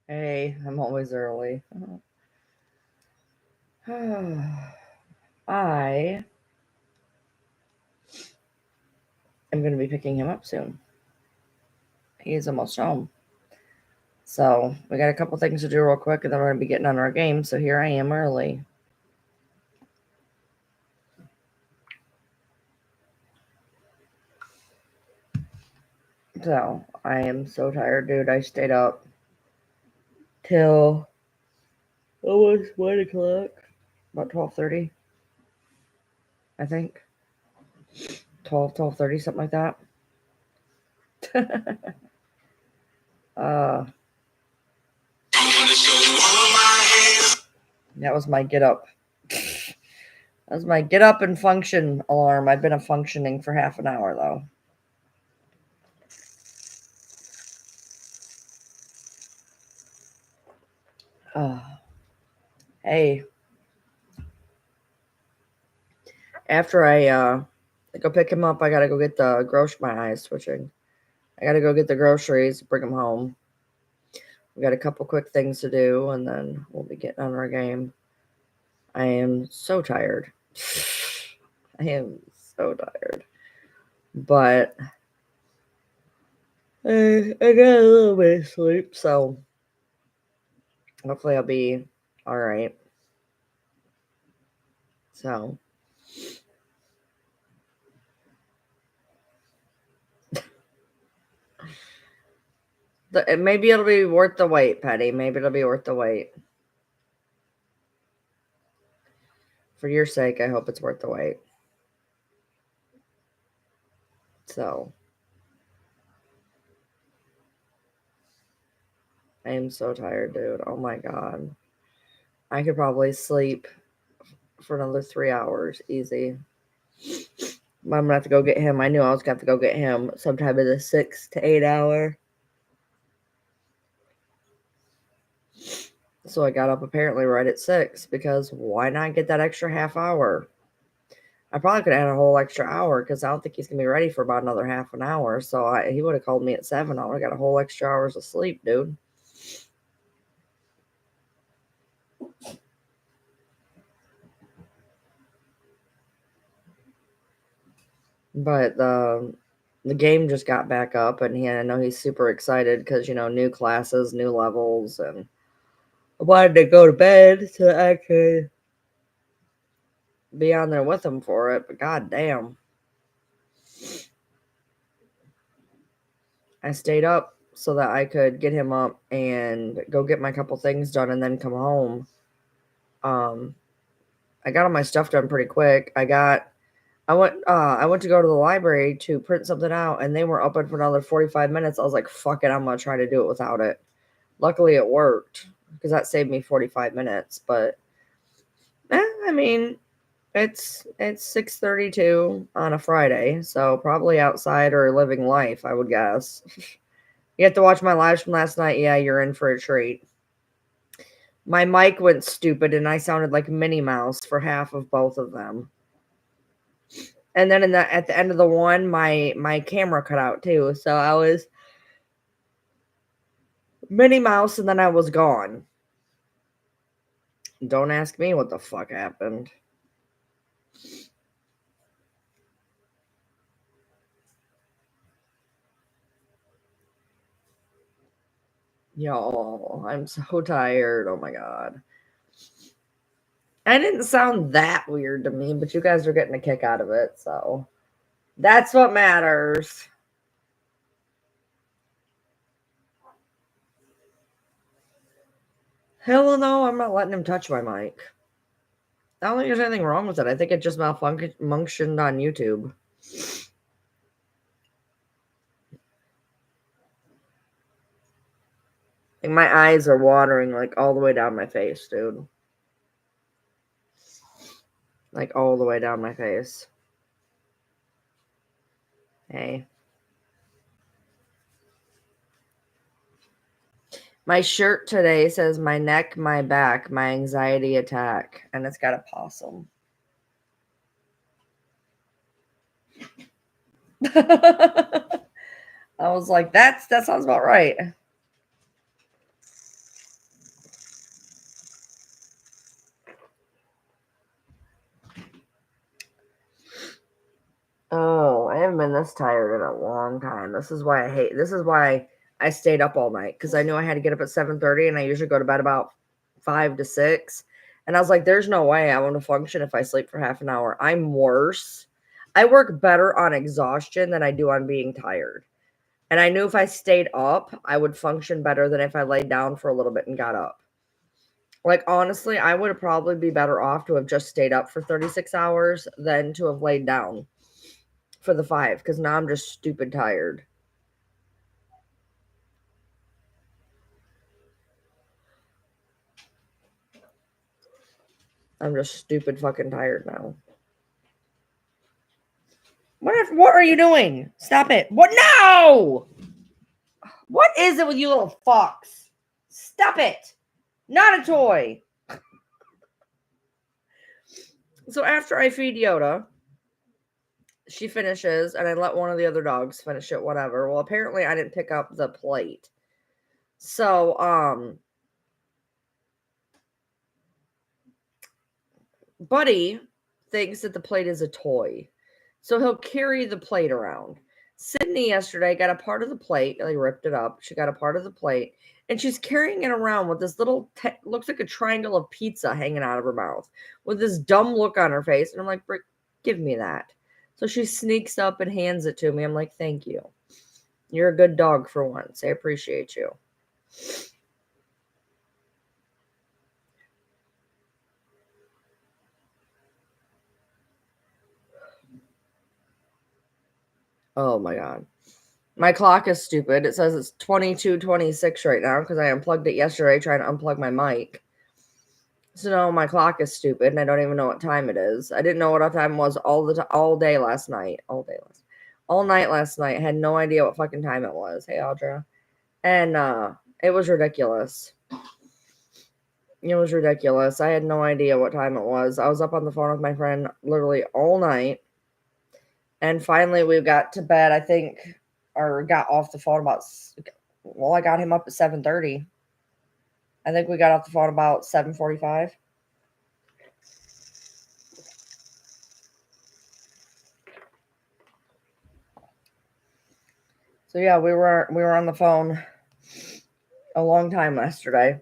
Hey, I'm always early. I am going to be picking him up soon. He's almost home. So we got a couple things to do real quick, and then we're going to be getting on our game. So here I am early. So I am so tired, dude. I stayed up till almost 1 o'clock, about 12:30, I think. 12:30, something like that. uh, that was my get up. That was my get up and function alarm. I've been a functioning for half an hour though. Hey, after I go pick him up, I gotta go get the my eyes twitching. I gotta go get the groceries, bring him home. We got a couple quick things to do, and then we'll be getting on our game. I am so tired. I am so tired. But I got a little bit of sleep, so hopefully I'll be all right. So maybe it'll be worth the wait, Patty. Maybe it'll be worth the wait. For your sake, I hope it's worth the wait. So I am so tired, dude. Oh my god. I could probably sleep for another 3 hours, easy. But I'm gonna have to go get him. I knew I was gonna have to go get him sometime in the 6 to 8 hour. So I got up apparently right at 6 because why not get that extra half hour? I probably could have had a whole extra hour because I don't think he's gonna be ready for about another half an hour. So he would have called me at 7. I would have got a whole extra hours of sleep, dude. But the game just got back up, and I know he's super excited because new classes, new levels, and I wanted to go to bed so I could be on there with him for it. But god damn, I stayed up so that I could get him up and go get my couple things done, and then come home. I got all my stuff done pretty quick. I went to go to the library to print something out, and they were open for another 45 minutes. I was like, fuck it, I'm gonna try to do it without it. Luckily it worked because that saved me 45 minutes. But I mean, it's 6:32 on a Friday, so probably outside or living life, I would guess. You have to watch my lives from last night. Yeah, you're in for a treat. My mic went stupid and I sounded like Minnie Mouse for half of both of them. And then at the end of the one, my camera cut out too. So I was Minnie Mouse and then I was gone. Don't ask me what the fuck happened. Y'all, I'm so tired. Oh my god. I didn't sound that weird to me, but you guys are getting a kick out of it, so that's what matters. Hell no, I'm not letting him touch my mic. I don't think there's anything wrong with it. I think it just malfunctioned on YouTube. Like my eyes are watering like all the way down my face, dude. Like all the way down my face. Hey. My shirt today says my neck, my back, my anxiety attack, and it's got a possum. I was like, that sounds about right. haven't been this tired in a long time. This is why I stayed up all night, because I knew I had to get up at 7:30, and I usually go to bed about 5 to 6. And I was like, there's no way I want to function if I sleep for half an hour. I'm worse. I work better on exhaustion than I do on being tired. And I knew if I stayed up, I would function better than if I laid down for a little bit and got up. Like, honestly, I would probably be better off to have just stayed up for 36 hours than to have laid down for the 5, because now I'm just stupid tired. I'm just stupid fucking tired now. What are you doing? Stop it. What? No! What is it with you little fucks? Stop it. Not a toy. So after I feed Yoda, she finishes, and I let one of the other dogs finish it, whatever. Well, apparently I didn't pick up the plate. So, Buddy thinks that the plate is a toy. So he'll carry the plate around. Sydney yesterday got a part of the plate. They ripped it up. She got a part of the plate, and she's carrying it around with this little, looks like a triangle of pizza hanging out of her mouth, with this dumb look on her face. And I'm like, Brick, give me that. So she sneaks up and hands it to me. I'm like, thank you. You're a good dog for once. I appreciate you. Oh my God. My clock is stupid. It says it's 22:26 right now because I unplugged it yesterday trying to unplug my mic. So now my clock is stupid and I don't even know what time it is. I didn't know what time it was all day last night. All night last night. I had no idea what fucking time it was. Hey, Audra. And it was ridiculous. It was ridiculous. I had no idea what time it was. I was up on the phone with my friend literally all night. And finally we got to bed, I think, or got off the phone about, well, I got him up at 7:30. I think we got off the phone about 7:45. So yeah, we were on the phone a long time yesterday.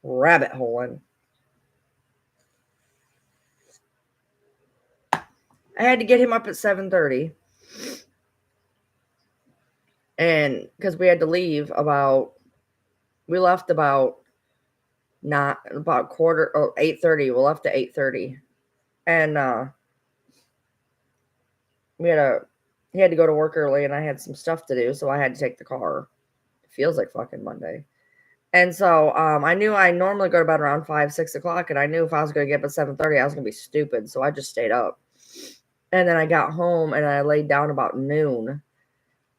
Rabbit holing. I had to get him up at 7:30. And because we had to leave we left about not about quarter or 8:30. We left at 8:30. And he had to go to work early and I had some stuff to do, so I had to take the car. It feels like fucking Monday. And so I knew I normally go to bed around 5, 6 o'clock, and I knew if I was going to get up at 7:30, I was going to be stupid. So I just stayed up. And then I got home and I laid down about noon,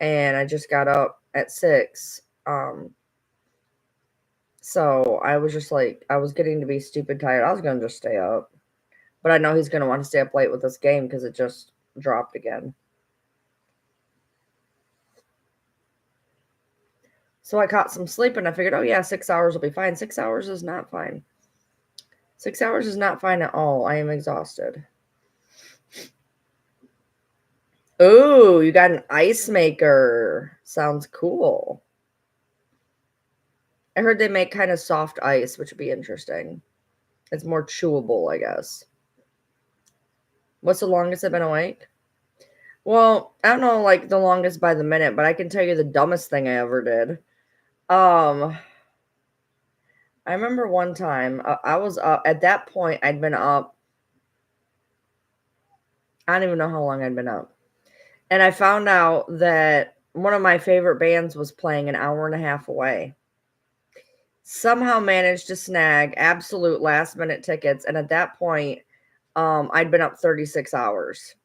and I just got up at 6. So I was just like, I was getting to be stupid tired. I was going to just stay up. But I know he's going to want to stay up late with this game because it just dropped again. So I caught some sleep and I figured, oh yeah, 6 hours will be fine. 6 hours is not fine. 6 hours is not fine at all. I am exhausted. Oh, you got an ice maker. Sounds cool. I heard they make kind of soft ice, which would be interesting. It's more chewable, I guess. What's the longest I've been awake? Well, I don't know, like, the longest by the minute, but I can tell you the dumbest thing I ever did. I remember one time, I was up, at that point, I'd been up, I don't even know how long I'd been up. And I found out that one of my favorite bands was playing an hour and a half away. Somehow managed to snag absolute last minute tickets. And at that point, I'd been up 36 hours.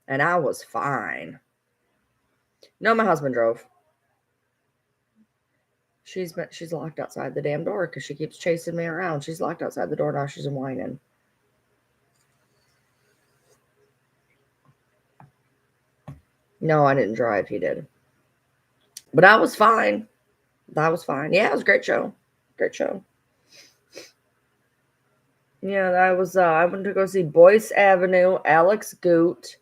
And I was fine. No, my husband drove. She's locked outside the damn door because she keeps chasing me around. She's locked outside the door now. She's whining. No, I didn't drive. He did. But I was fine. That was fine. Yeah, it was a great show. Great show. Yeah, that was I went to go see Boyce Avenue, Alex Goot,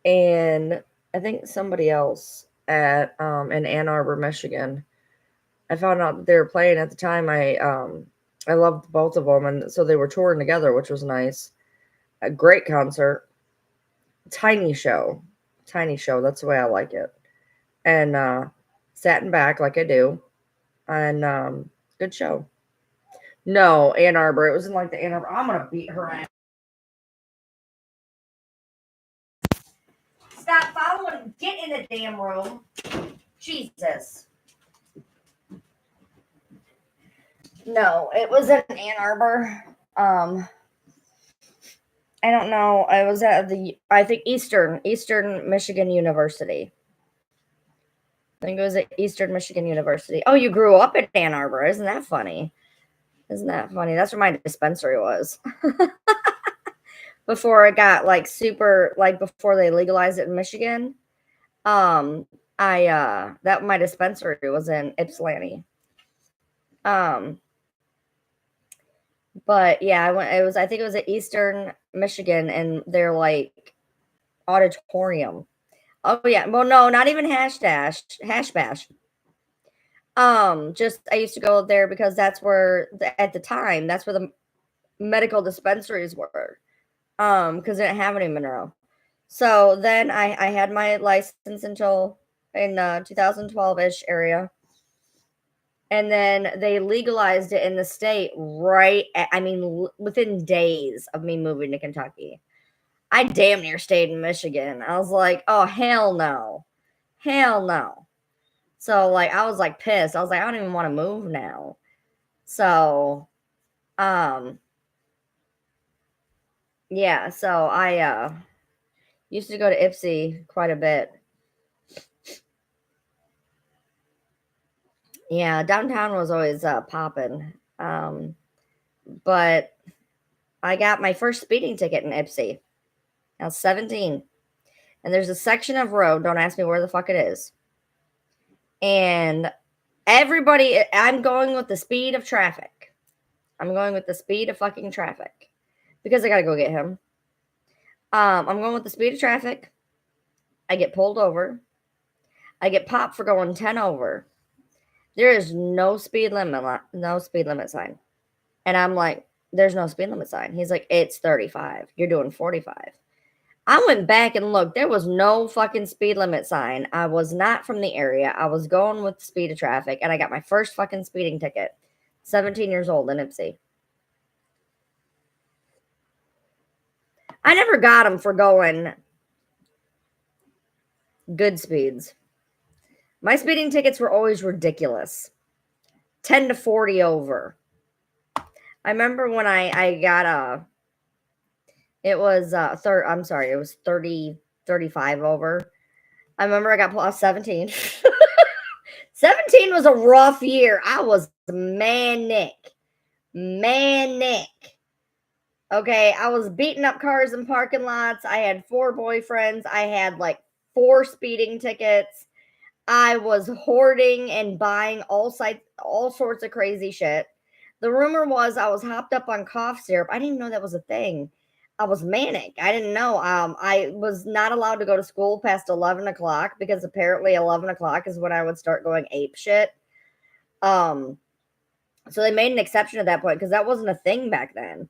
and I think somebody else at in Ann Arbor, Michigan. I found out that they were playing at the time. I loved both of them, and so they were touring together, which was nice. A great concert, tiny show, tiny show. That's the way I like it. And sat in back like I do, and good show. No, Ann Arbor. It was in like the Ann Arbor. I'm gonna beat her ass. Stop following. Get in the damn room. Jesus. No, it was in Ann Arbor. I don't know. I was at I think Eastern Michigan University. I think it was at Eastern Michigan University. Oh, you grew up in Ann Arbor. Isn't that funny? Isn't that funny? That's where my dispensary was. Before it got like super, like before they legalized it in Michigan. That my dispensary was in Ypsilanti. But yeah, I think it was at Eastern Michigan and their like auditorium. Oh yeah. Well, no, not even hash bash. Just I used to go there because that's where at the time that's where the medical dispensaries were. Because they didn't have any Monroe. So then I had my license until in 2012-ish area. And then they legalized it in the state within days of me moving to Kentucky. I damn near stayed in Michigan. I was like, oh, hell no. Hell no. So, like, I was like pissed. I was like, I don't even want to move now. So, yeah. So I used to go to Gypsy quite a bit. Yeah, downtown was always popping. But I got my first speeding ticket in Gypsy. I was 17. And there's a section of road, don't ask me where the fuck it is. And I'm going with the speed of traffic. I'm going with the speed of fucking traffic because I gotta go get him. I'm going with the speed of traffic. I get pulled over. I get popped for going 10 over. There is no speed limit sign. And I'm like, there's no speed limit sign. He's like, it's 35. You're doing 45. I went back and looked. There was no fucking speed limit sign. I was not from the area. I was going with the speed of traffic, and I got my first fucking speeding ticket. 17 years old in Ipsy. I never got them for going good speeds. My speeding tickets were always ridiculous. 10 to 40 over. I remember when I got it was it was 30 35 over. I remember I got plus 17. 17 was a rough year. I was manic. Okay, I was beating up cars in parking lots. I had 4 boyfriends. I had like 4 speeding tickets. I was hoarding and buying all sorts of crazy shit. The rumor was I was hopped up on cough syrup. I didn't even know that was a thing. I was manic. I didn't know. I was not allowed to go to school past 11 o'clock because apparently 11 o'clock is when I would start going ape shit. So they made an exception at that point because that wasn't a thing back then.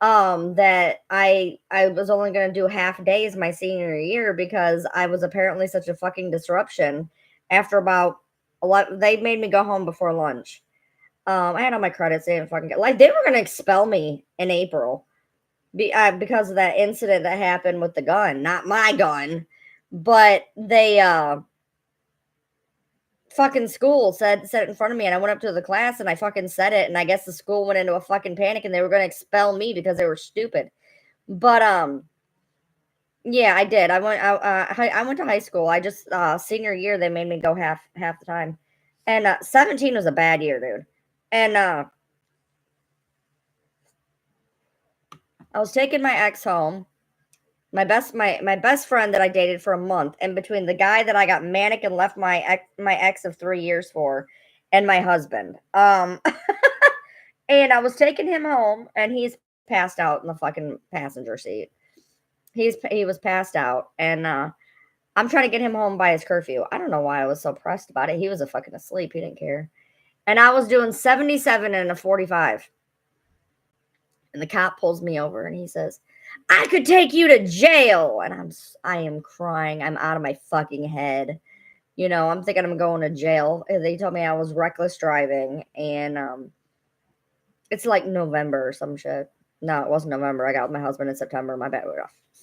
That I was only going to do half days my senior year because I was apparently such a fucking disruption. After about a lot, they made me go home before lunch. I had all my credits. They didn't fucking get like they were going to expel me in April because of that incident that happened with the gun. Not my gun, but they fucking school said it in front of me, and I went up to the class and I fucking said it, and I guess the school went into a fucking panic and they were going to expel me because they were stupid. But yeah, I did. I went to high school. I just senior year they made me go half the time, and 17 was a bad year, dude. And I was taking my ex home, My best friend that I dated for a month, and between the guy that I got manic and left my ex of 3 years for, and my husband. And I was taking him home, and he's passed out in the fucking passenger seat. He was passed out, and, I'm trying to get him home by his curfew. I don't know why I was so pressed about it. He was a fucking asleep, he didn't care. And I was doing 77 and a 45. And the cop pulls me over and he says, "I could take you to jail." And I am crying. I'm out of my fucking head. You know, I'm thinking I'm going to jail. And they told me I was reckless driving, and it's like November or some shit. No, it wasn't November. I got with my husband in September. My bad.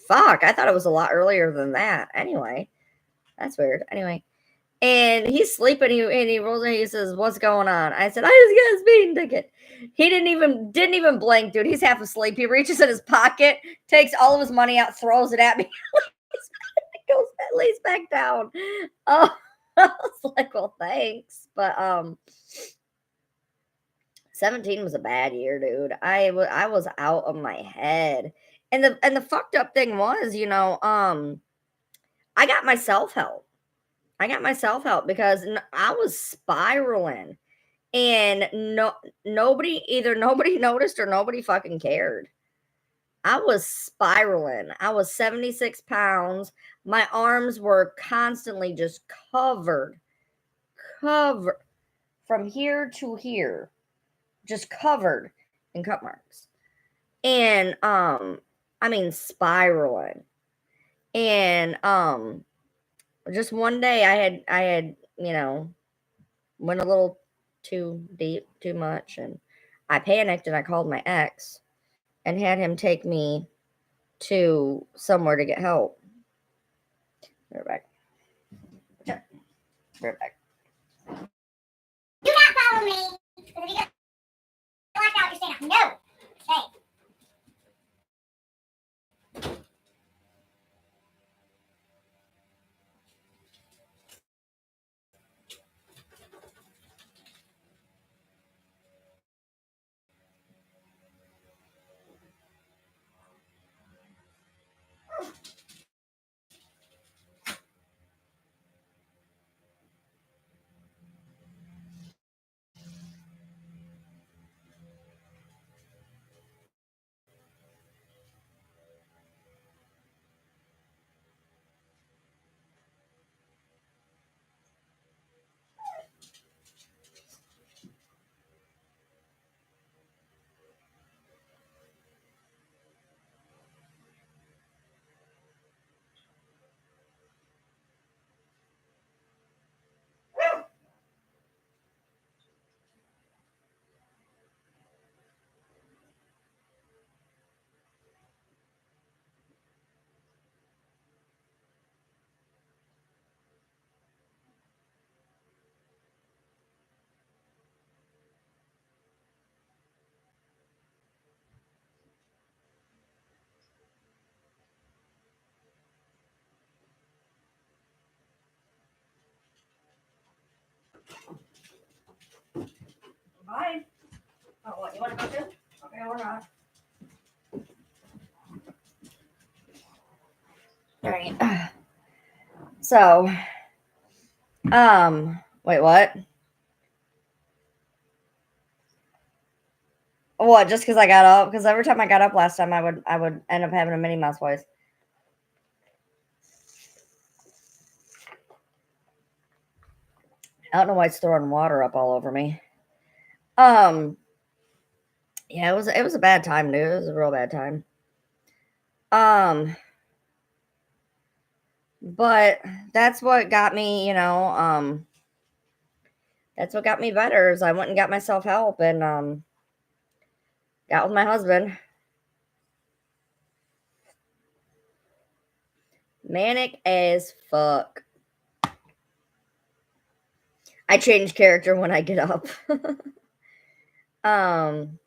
Fuck, I thought it was a lot earlier than that. Anyway, that's weird. Anyway, and he's sleeping. He rolls in. He says, "What's going on?" I said, "I just got a speeding ticket." He didn't even blink, dude. He's half asleep. He reaches in his pocket, takes all of his money out, throws it at me, goes lays back down. Oh, I was like, "Well, thanks," but 17 was a bad year, dude. I was out of my head, and the fucked up thing was, I got myself help. I got myself help because I was spiraling. And nobody noticed or nobody fucking cared. I was spiraling. I was 76 pounds. My arms were constantly just covered from here to here, just covered in cut marks. And I mean spiraling. And just one day I had, went a little too deep, too much, and I panicked and I called my ex and had him take me to somewhere to get help. Right back. Right back. Do not follow me. Because if you get locked out, you're staying out. No. Stay. Bye. Oh, what? You want to go too? Okay, or not. All right. So, wait, what? What? Just because I got up? Because every time I got up last time, I would end up having a Minnie Mouse voice. I don't know why it's throwing water up all over me. Yeah, it was a bad time, dude. It was a real bad time. But that's what got me, that's what got me better is I went and got myself help and got with my husband. Manic as fuck. I change character when I get up. um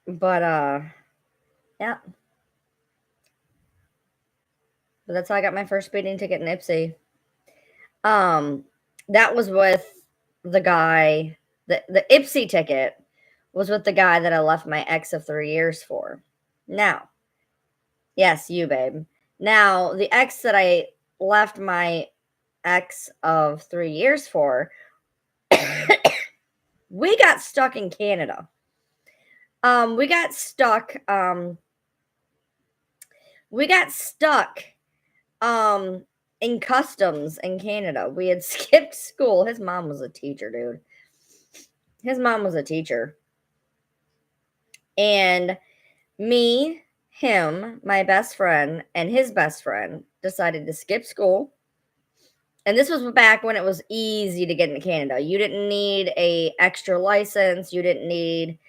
but yeah. But that's how I got my first speeding ticket in Ipsy. Um that was with the guy, the Ipsy ticket was with the guy that I left my ex of 3 years for. Now, yes, you, babe. Now, the ex that I left my ex of 3 years for, we got stuck in Canada. We got stuck, we got stuck, um, in customs in Canada. We had skipped school. His mom was a teacher, dude. His mom was a teacher. And me, him, my best friend, and his best friend decided to skip school. And this was back when it was easy to get into Canada. You didn't need a extra license. You didn't need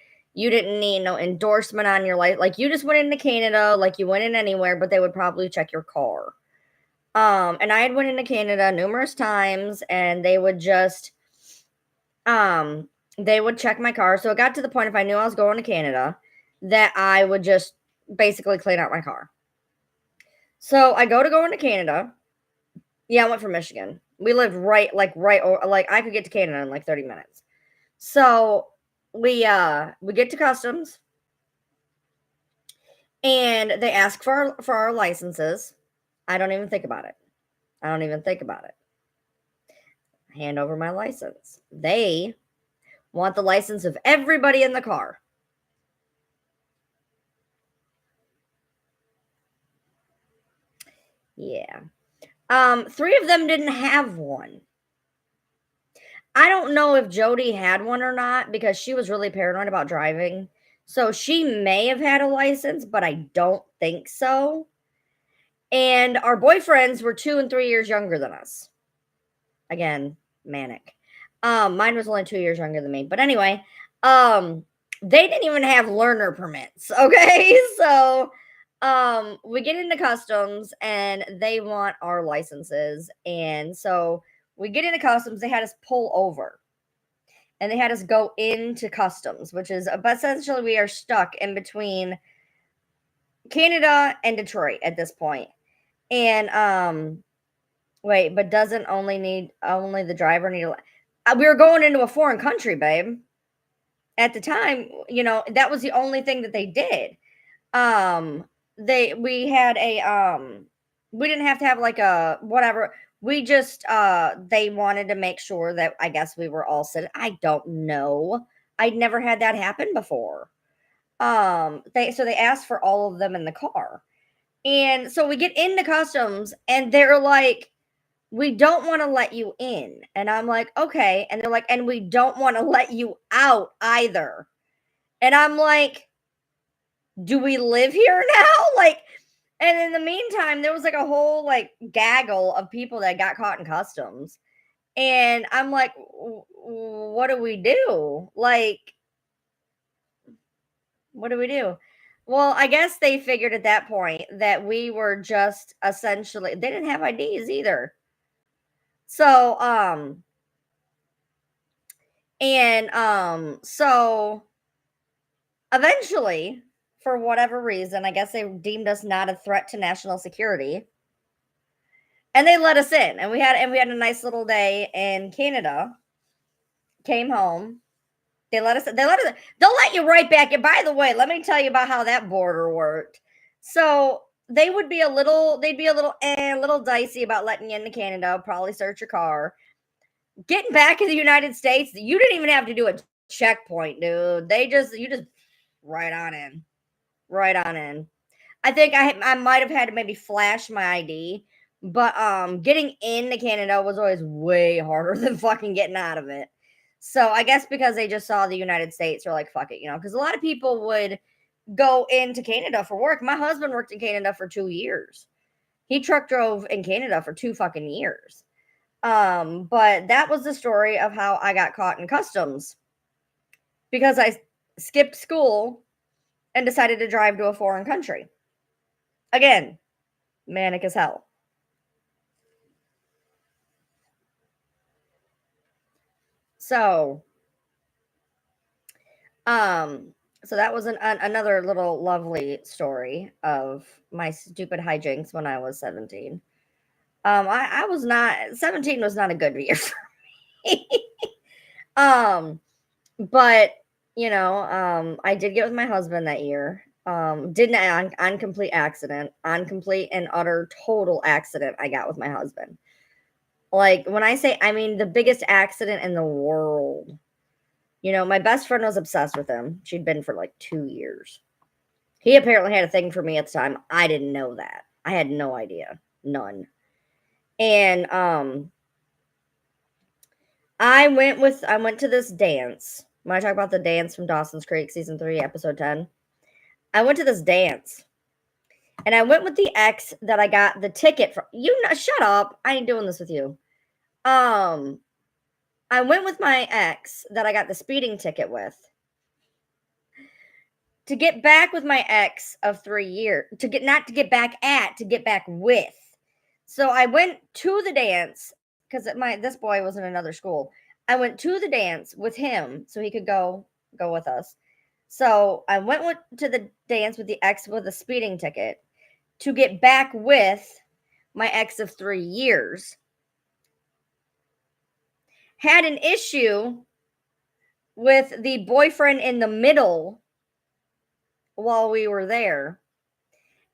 no endorsement on your life. Like you just went into Canada like you went in anywhere, but they would probably check your car. And I had went into Canada numerous times and um they would check my car. So it got to the point if I knew I was going to Canada that I would just basically clean out my car. So I go into Canada. Yeah, I went from Michigan. We lived right, I could get to Canada in like 30 minutes. So we get to customs and they ask for our licenses. I don't even think about it. I don't even think about it. Hand over my license. They want the license of everybody in the car. Yeah. 3 of them didn't have one. I don't know if Jody had one or not because she was really paranoid about driving. So she may have had a license, but I don't think so. And our boyfriends were 2 and 3 years younger than us. Again, manic. Mine was only 2 years younger than me. But anyway, they didn't even have learner permits. Okay. So we get into customs and they want our licenses. And so we get into customs, they had us pull over and they had us go into customs, which is but essentially we are stuck in between Canada and Detroit at this point. And wait, but doesn't only the driver need we were going into a foreign country, babe. At the time, that was the only thing that they did. Um we had a we didn't have to have like a whatever. We just they wanted to make sure that I guess we were all set. I don't know. I'd never had that happen before. They asked for all of them in the car. And so we get into customs and they're like, we don't want to let you in. And I'm like, okay. And they're like, and we don't want to let you out either. And I'm like, do we live here now? Like, and in the meantime, there was like a whole like gaggle of people that got caught in customs. And I'm like, what do we do? Like, what do we do? Well, I guess they figured at that point that we were just essentially, they didn't have IDs either. So, so eventually, for whatever reason, I guess they deemed us not a threat to national security. And they let us in. And we had a nice little day in Canada. Came home. They'll let you right back in. By the way, let me tell you about how that border worked. So they'd be a little a little dicey about letting you into Canada, probably search your car. Getting back in the United States, you didn't even have to do a checkpoint, dude. You just right on in. Right on in. I think I might have had to maybe flash my ID, but getting into Canada was always way harder than fucking getting out of it. So I guess because they just saw the United States, they're like, fuck it, because a lot of people would go into Canada for work. My husband worked in Canada for 2 years. He truck drove in Canada for 2 fucking years. But that was the story of how I got caught in customs because I skipped school and decided to drive to a foreign country. Again, manic as hell. So, so that was another little lovely story of my stupid hijinks when I was 17. I was not 17 was not a good year for me. But I did get with my husband that year. Didn't on complete accident, on complete and utter total accident I got with my husband. Like, when I say, I mean the biggest accident in the world. You know, my best friend was obsessed with him. She'd been for like 2 years. He apparently had a thing for me at the time. I didn't know that. I had no idea. None. And I went to this dance. When I talk about the dance from Dawson's Creek season 3 episode 10, I went to this dance. And I went with the ex that I got the ticket from. You know, shut up. I ain't doing this with you. I went with my ex that I got the speeding ticket with to get back with my ex of 3 years. Not to get back at, to get back with. So I went to the dance because this boy was in another school. I went to the dance with him so he could go with us. So I went to the dance with the ex with a speeding ticket to get back with my ex of 3 years. Had an issue with the boyfriend in the middle while we were there.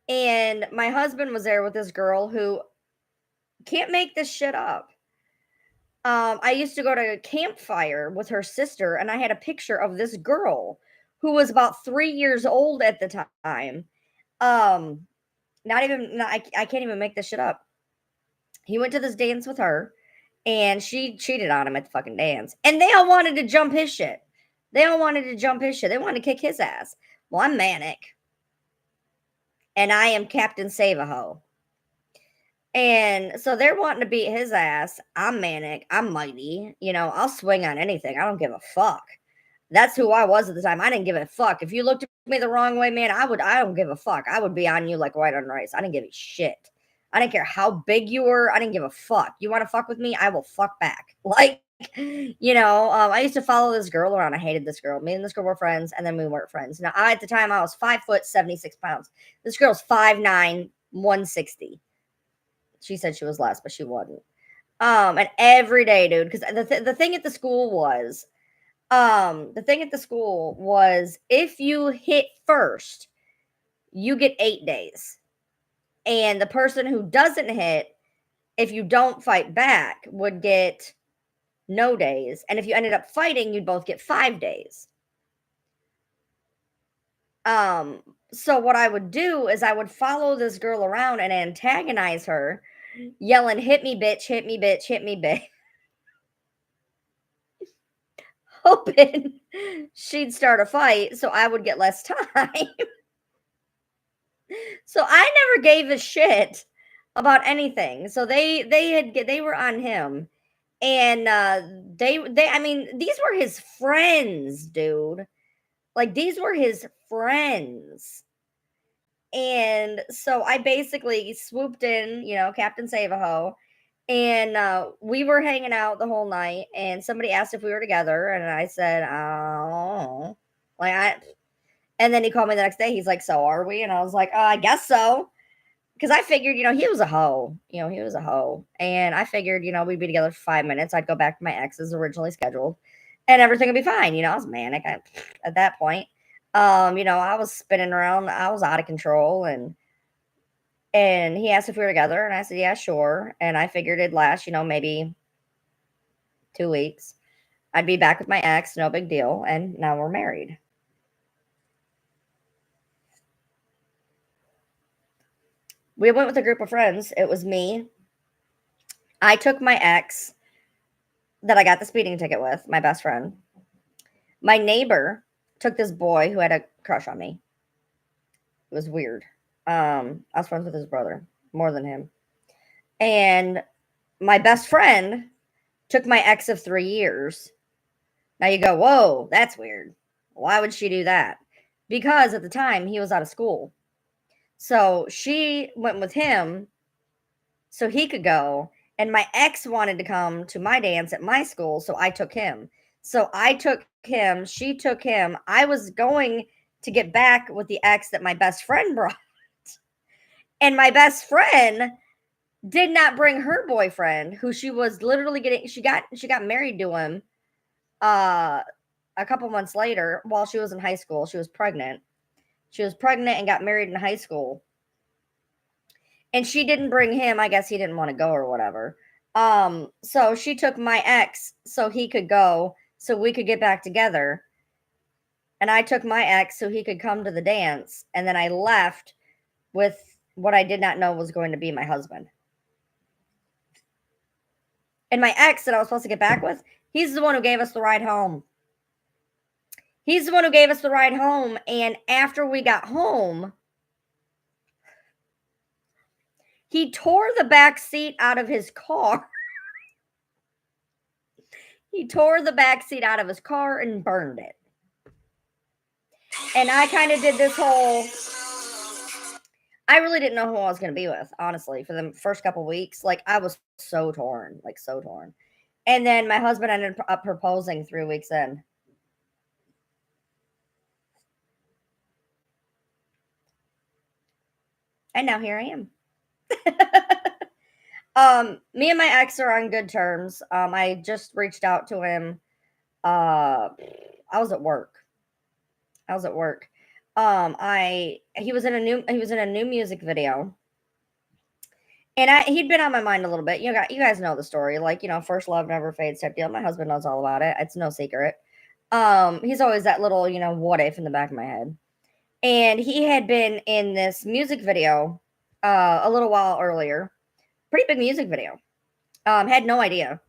And my husband was there with this girl who can't make this shit up. I used to go to a campfire with her sister, and I had a picture of this girl who was about 3 years old at the time. I can't even make this shit up. He went to this dance with her, and she cheated on him at the fucking dance. And they all wanted to jump his shit. They wanted to kick his ass. Well, I'm manic. And I am Captain Save-A-Ho. And so they're wanting to beat his ass. I'm manic. I'm mighty. You know, I'll swing on anything. I don't give a fuck. That's who I was at the time. I didn't give a fuck. If you looked at me the wrong way, man, I don't give a fuck. I would be on you like white on rice. I didn't give a shit. I didn't care how big you were. I didn't give a fuck. You want to fuck with me? I will fuck back. Like, you know, I used to follow this girl around. I hated this girl. Me and this girl were friends, and then we weren't friends. Now, at the time, I was 5 foot, 76 pounds. This girl's 5'9", 160. She said she was less, but she wasn't. And every day, dude, because the thing at the school was, if you hit first, you get 8 days. And the person who doesn't hit, if you don't fight back, would get no days. And if you ended up fighting, you'd both get 5 days. So what I would do is I would follow this girl around and antagonize her, yelling, "Hit me, bitch, hit me, bitch, hit me, bitch." Hoping she'd start a fight so I would get less time. So I never gave a shit about anything. So they were on him. And I mean, these were his friends, dude. Like, these were his friends. And so I basically swooped in, you know, Captain Save-A-Ho, and we were hanging out the whole night, and somebody asked if we were together, and I said, "Oh." And then he called me the next day. He's like, "So are we?" And I was like, I guess so. Because I figured, you know, he was a hoe. You know, he was a hoe. And I figured, you know, we'd be together for 5 minutes. I'd go back to my ex's originally scheduled, and everything would be fine. You know, I was manic at that point. You know, I was spinning around. I was out of control. And he asked if we were together. And I said, yeah, sure. And I figured it'd last, you know, maybe 2 weeks. I'd be back with my ex. No big deal. And now we're married. We went with a group of friends. It was me. I took my ex that I got the speeding ticket with, my best friend. My neighbor took this boy who had a crush on me. It was weird. I was friends with his brother more than him. And my best friend took my ex of 3 years. Now you go, whoa, that's weird. Why would she do that? Because at the time he was out of school. So she went with him so he could go. And my ex wanted to come to my dance at my school. So I took him. So I took him. She took him. I was going to get back with the ex that my best friend brought. And my best friend did not bring her boyfriend, who she was literally she got married to him a couple months later while she was in high school. She was pregnant. She was pregnant and got married in high school. And she didn't bring him. I guess he didn't want to go or whatever. So she took my ex so he could go, so we could get back together. And I took my ex so he could come to the dance. And then I left with what I did not know was going to be my husband. And my ex that I was supposed to get back with, he's the one who gave us the ride home. He's the one who gave us the ride home. And after we got home, he tore the back seat out of his car. He tore the back seat out of his car and burned it. And I kind of did this whole, I really didn't know who I was going to be with, honestly, for the first couple weeks. Like, I was so torn, like, so torn. And then my husband ended up proposing 3 weeks in. And now here I am. Me and my ex are on good terms. I just reached out to him. I was at work. He was in a new music video. And he'd been on my mind a little bit. You guys know the story. Like, first love never fades type deal. My husband knows all about it. It's no secret. He's always that little, what if in the back of my head. And he had been in this music video a little while earlier. Pretty big music video. Had no idea.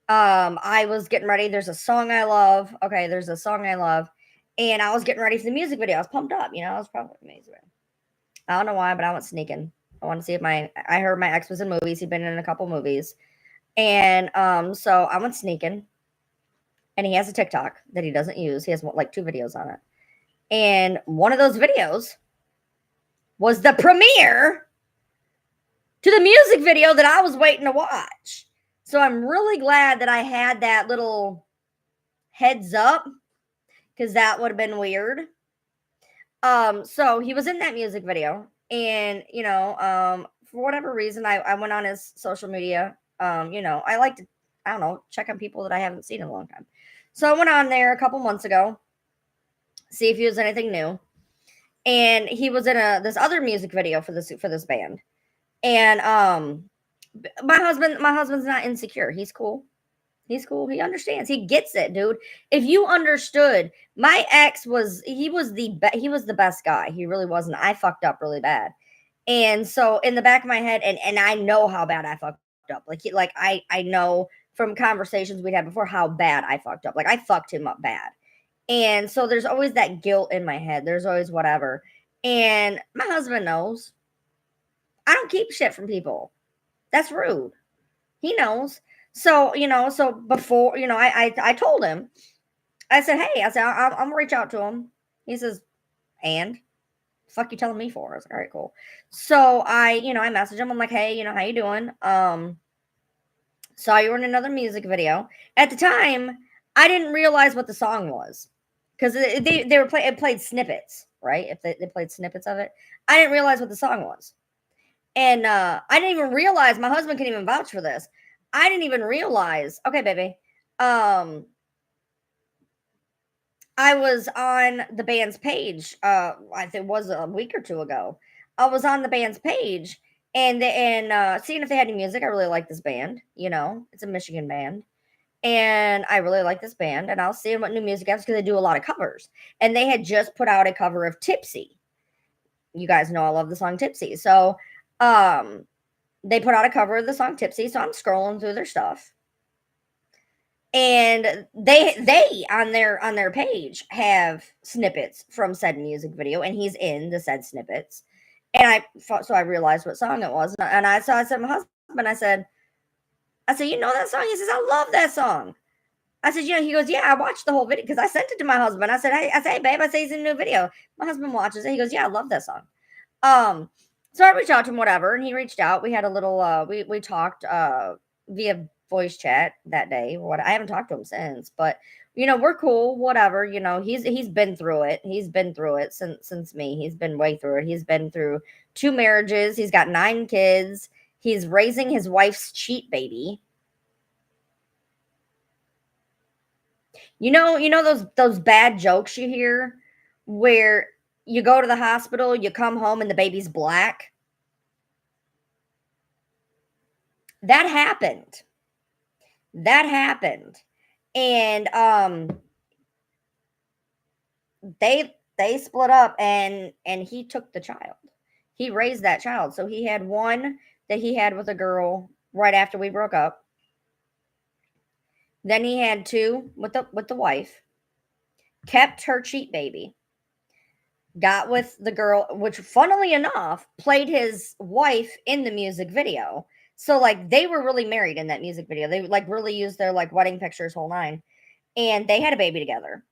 I was getting ready. There's a song I love. Okay, there's a song I love. And I was getting ready for the music video. I was pumped up, I was probably amazing. I don't know why, but I went sneaking. I want to see if I heard my ex was in movies. He'd been in a couple movies. And so I went sneaking. And he has a TikTok that he doesn't use. He has like 2 videos on it. And one of those videos was the premiere to the music video that I was waiting to watch. So I'm really glad that I had that little heads up, because that would have been weird. So he was in that music video, and for whatever reason, I went on his social media. I like to, I don't know, check on people that I haven't seen in a long time. So I went on there a couple months ago, see if he was anything new. And he was in this other music video for this band. And my husband's not insecure. He's cool. He understands. He gets it, dude. If you understood, my ex was the best guy. He really wasn't. I fucked up really bad. And so in the back of my head, and I know how bad I fucked up. I know from conversations we'd had before how bad I fucked up. Like, I fucked him up bad. And so there's always that guilt in my head. There's always whatever. And my husband knows. I don't keep shit from people. That's rude. He knows. So, so before, I told him, I said, hey, I'm going to reach out to him. He says, and fuck you telling me for? I was like, all right, cool. So I messaged him. I'm like, hey, how you doing? Saw you were in another music video. At the time, I didn't realize what the song was, because they were it played snippets, right? If they played snippets of it, I didn't realize what the song was. And I didn't even realize, my husband can even vouch for this. I didn't even realize. Okay, baby. I was on the band's page. I think it was a week or 2 ago. I was on the band's page and seeing if they had any music. I really like this band. It's a Michigan band. And I really like this band. And I was seeing what new music has, because they do a lot of covers. And they had just put out a cover of Gypsy. You guys know I love the song Gypsy. So they put out a cover of the song Gypsy. So I'm scrolling through their stuff. And they on their page have snippets from said music video, and he's in the said snippets. And I realized what song it was. And I said to my husband, I said, you know that song? He says, I love that song. I said, he goes, yeah, I watched the whole video, because I sent it to my husband. I said, hey, babe, he's in a new video. My husband watches it. He goes, yeah, I love that song. So I reached out to him, whatever, and he reached out. We had a little, we talked via voice chat that day. I haven't talked to him since, but we're cool, whatever. He's been through it. He's been through it since me. He's been way through it. He's been through 2 marriages. He's got 9 kids. He's raising his wife's cheat baby. Those bad jokes you hear where you go to the hospital, you come home, and the baby's black. That happened. That happened. And they split up, and he took the child. He raised that child. So he had one that he had with a girl right after we broke up. Then he had two with the wife. Kept her cheat baby. Got with the girl, which funnily enough played his wife in the music video. So like they were really married in that music video. They like really used their like wedding pictures, whole nine. And they had a baby together.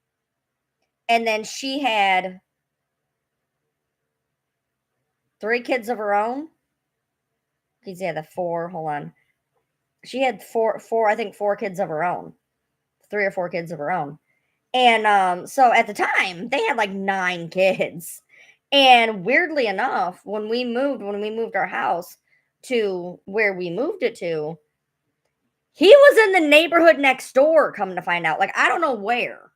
And then she had 3 kids of her own. He's had the 4. Hold on. She had four, I think 4 kids of her own. 3 or 4 kids of her own. And so at the time, they had like 9 kids. And weirdly enough, when we moved our house to where we moved it to, he was in the neighborhood next door, come to find out. Like, I don't know where.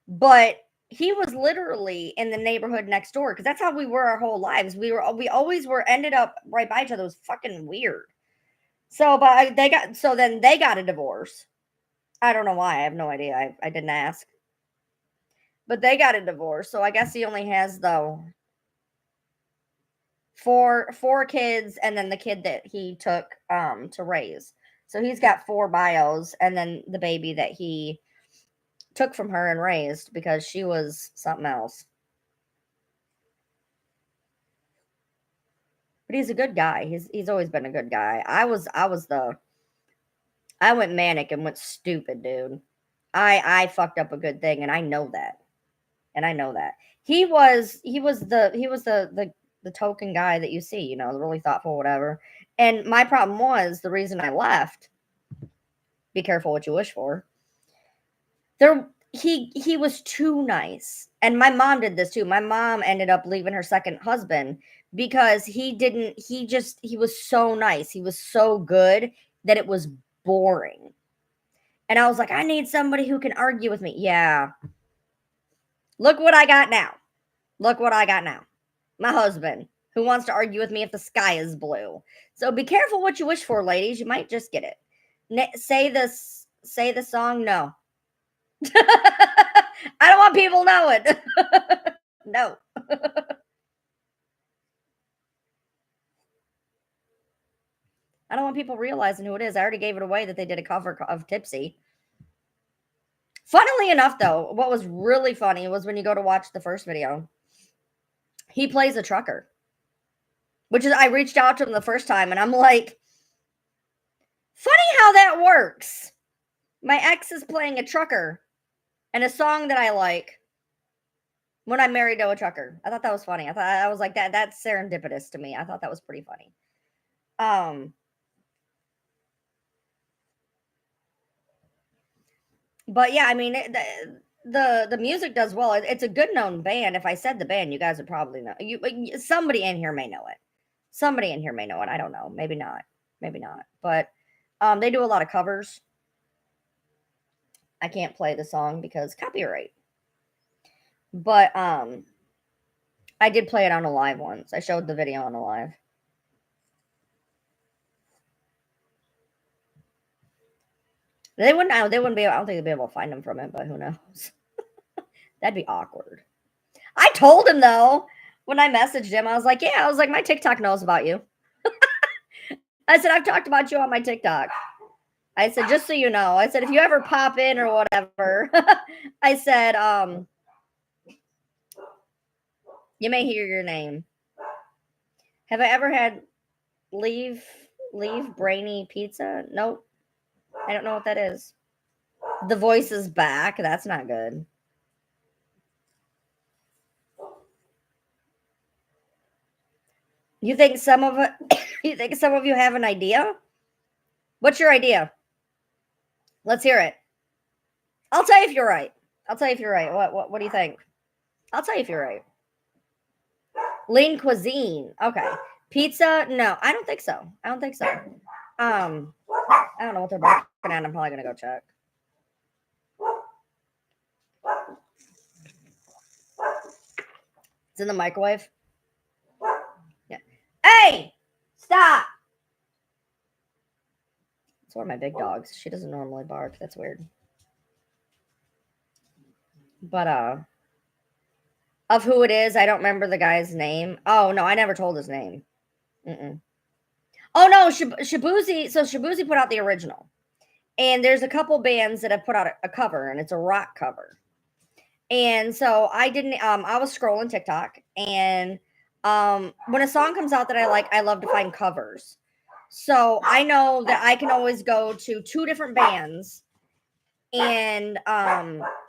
But he was literally in the neighborhood next door, because that's how we were our whole lives. We always were ended up right by each other. It was fucking weird. So, but then they got a divorce. I don't know why. I have no idea. I didn't ask. But they got a divorce. So I guess he only has, though, four kids, and then the kid that he took to raise. So he's got 4 bios, and then the baby that he took from her and raised because she was something else. But he's a good guy. He's always been a good guy. I went manic and went stupid, dude. I fucked up a good thing, and I know that. He was the token guy that you see, you know, the really thoughtful, whatever. And my problem was, the reason I left, be careful what you wish for. He was too nice. And my mom did this too. My mom ended up leaving her second husband because he was so nice. He was so good that it was boring. And I was like, I need somebody who can argue with me. Yeah. Look what I got now. My husband, who wants to argue with me if the sky is blue. So be careful what you wish for, ladies. You might just get it. Say the song, no. I don't want people knowing. No. I don't want people realizing who it is. I already gave it away that they did a cover of Gypsy. Funnily enough, though, what was really funny was when you go to watch the first video, he plays a trucker. Which is, I reached out to him the first time, and I'm like, funny how that works. My ex is playing a trucker and a song that I like when I'm married to a trucker. I thought that was funny. I was like, that's serendipitous to me. I thought that was pretty funny. But yeah, I mean, the music does well. It's a good known band. If I said the band, you guys would probably know. Somebody in here may know it. I don't know. Maybe not. But they do a lot of covers. I can't play the song because copyright. But I did play it on a live once. I showed the video on a live. They wouldn't be. I don't think they'd be able to find them from it, but who knows? That'd be awkward. I told him though when I messaged him, I was like, my TikTok knows about you. I said, I've talked about you on my TikTok. I said, just so you know. I said, if you ever pop in or whatever, I said, you may hear your name. Have I ever had leave brainy pizza? Nope. I don't know what that is. The voice is back. That's not good. You think some of you have an idea? What's your idea? Let's hear it. I'll tell you if you're right. What do you think? I'll tell you if you're right. Lean cuisine. Okay. Pizza? No, I don't think so. I don't know what they're barking at. I'm probably gonna go check. in the microwave. Yeah. Hey, stop. It's one of my big dogs. She doesn't normally bark. That's weird. But of who it is, I don't remember the guy's name. Oh no, I never told his name. Mm-mm. Oh no, Shabuzi. So Shabuzi put out the original, and there's a couple bands that have put out a cover, and it's a rock cover. And so I didn't. I was scrolling TikTok, and when a song comes out that I like, I love to find covers. So I know that I can always go to two different bands and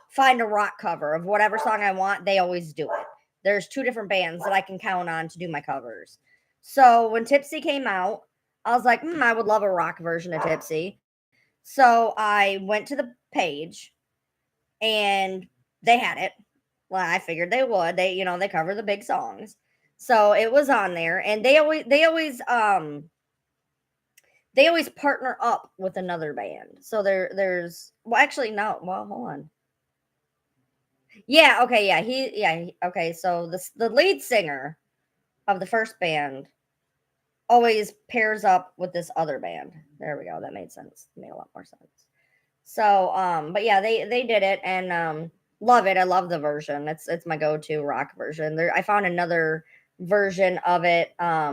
find a rock cover of whatever song I want. They always do it. There's two different bands that I can count on to do my covers. So when Gypsy came out, I was like, I would love a rock version of Gypsy. So I went to the page and they had it. Well, I figured they would. They cover the big songs. So it was on there, and they always partner up with another band. So there's well, actually no. Well, hold on. Yeah, okay, yeah, okay. So the lead singer of the first band always pairs up with this other band. There we go. That made sense. Made a lot more sense. So, but yeah, they did it, and love it. I love the version. It's my go-to rock version. I found another version of it. I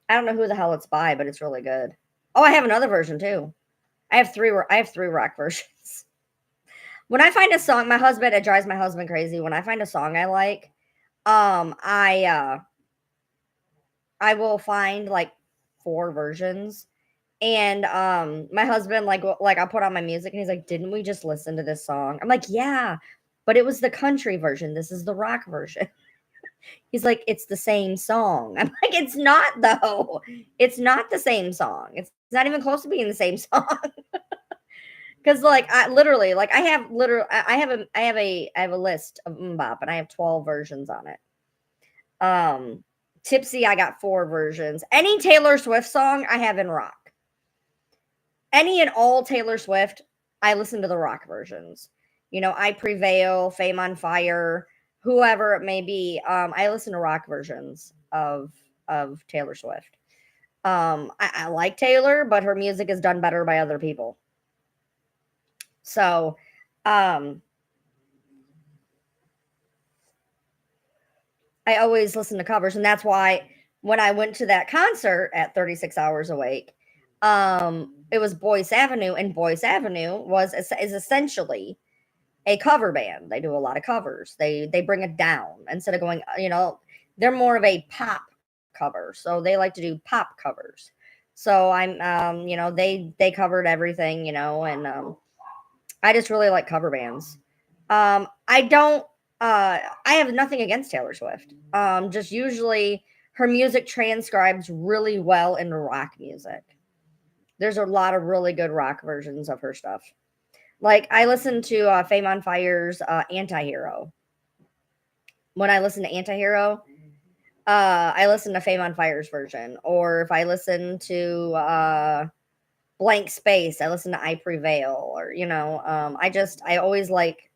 don't know who the hell it's by, but it's really good. Oh, I have another version too. I have three rock versions. When I find a song, it drives my husband crazy. When I find a song I like, I will find like 4 versions. And my husband like I'll put on my music and he's like, "Didn't we just listen to this song?" I'm like, "Yeah, but it was the country version. This is the rock version." He's like, "It's the same song." I'm like, "It's not though. It's not the same song. It's not even close to being the same song." Cuz like I literally like I have a list of Mbop and I have 12 versions on it. Tipsy, I got 4 versions. Any Taylor Swift song I have in rock. Any and all Taylor Swift, I listen to the rock versions. I Prevail, Fame on Fire, whoever it may be. I listen to rock versions of Taylor Swift. I like Taylor, but her music is done better by other people. So, I always listen to covers, and that's why when I went to that concert at 36 Hours Awake, it was Boyce Avenue, and Boyce Avenue is essentially a cover band. They do a lot of covers. They bring it down instead of going, they're more of a pop cover. So they like to do pop covers. So they covered everything, and I just really like cover bands. I don't I have nothing against Taylor Swift. Just usually her music transcribes really well into rock music. There's a lot of really good rock versions of her stuff. Like I listen to Fame on Fire's Antihero. When I listen to Antihero, I listen to Fame on Fire's version. Or if I listen to Blank Space, I listen to I Prevail. Or I always like,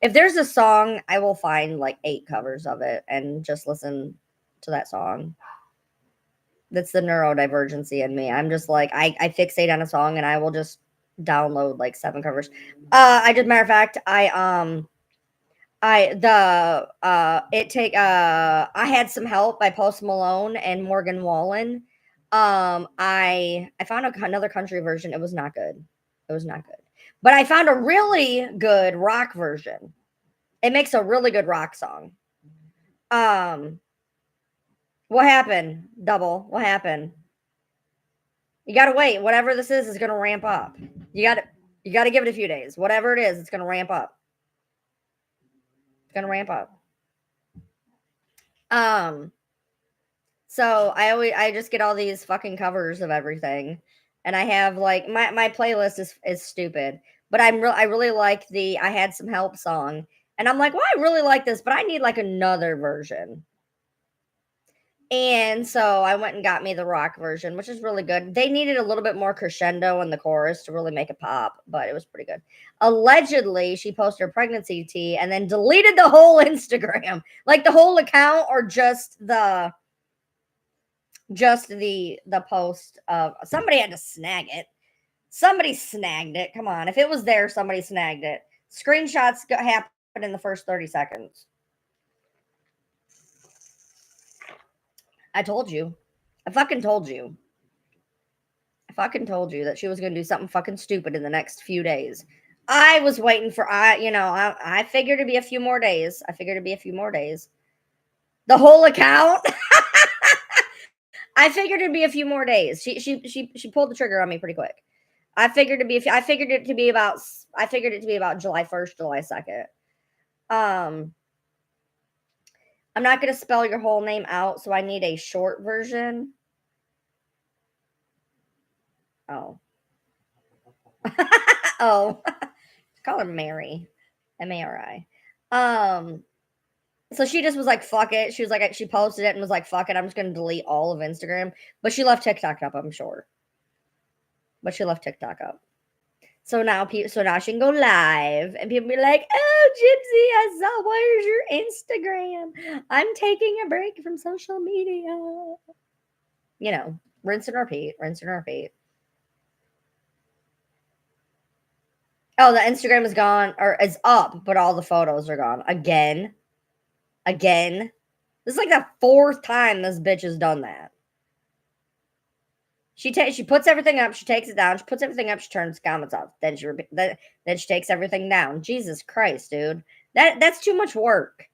if there's a song, I will find like 8 covers of it and just listen to that song. That's the neurodivergency in me. I'm just like I fixate on a song and I will just download like 7 covers. I did, matter of fact, I had some help by Post Malone and Morgan Wallen. I found another country version. It was not good. It was not good. But I found a really good rock version. It makes a really good rock song. What happened? Double. What happened? You gotta wait. Whatever this is gonna ramp up. You gotta give it a few days. Whatever it is, it's gonna ramp up. It's gonna ramp up. So I just get all these fucking covers of everything, and I have like my playlist is stupid, but I really like the I Had Some Help song, and I'm like, well, I really like this, but I need like another version. And so I went and got me the rock version, which is really good. They needed a little bit more crescendo in the chorus to really make it pop, but it was pretty good. Allegedly, she posted her pregnancy tea and then deleted the whole Instagram, like the whole account, or just the post of somebody had to snag it. Somebody snagged it. Come on, if it was there, somebody snagged it. Screenshots happen in the first 30 seconds. I told you. I fucking told you. I fucking told you that she was gonna do something fucking stupid in the next few days. I was waiting for I figured it'd be a few more days. The whole account. I figured it'd be a few more days. She pulled the trigger on me pretty quick. I figured it to be about July 1st, July 2nd. I'm not gonna spell your whole name out, so I need a short version. Oh. Oh. Call her Mary. Mari. So she just was like, fuck it. She was like, she posted it and was like, fuck it. I'm just going to delete all of Instagram. But she left TikTok up, I'm sure. So now she can go live and people be like, oh, Gypsy, I saw, where's your Instagram? I'm taking a break from social media. You know, rinse and repeat. Oh, the Instagram is gone, or is up, but all the photos are gone. Again. This is like the fourth time this bitch has done that. She puts everything up, she takes it down, she puts everything up, she turns comments off. Then she takes everything down. Jesus Christ, dude. That's too much work.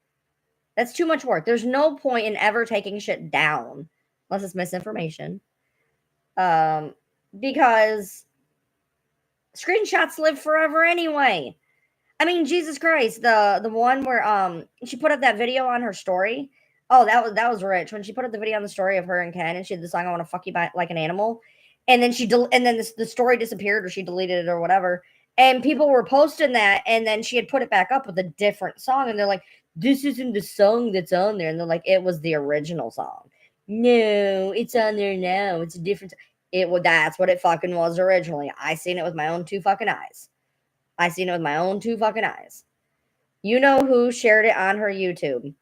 That's too much work. There's no point in ever taking shit down unless it's misinformation. Because screenshots live forever anyway. I mean, Jesus Christ, the one where she put up that video on her story. Oh, that was rich when she put up the video on the story of her and Ken, and she had the song "I Want to Fuck You Like an Animal," and then the story disappeared, or she deleted it, or whatever. And people were posting that, and then she had put it back up with a different song, and they're like, "This isn't the song that's on there," and they're like, "It was the original song." No, it's on there now. It's a different. That's what it fucking was originally. I seen it with my own two fucking eyes. You know who shared it on her YouTube?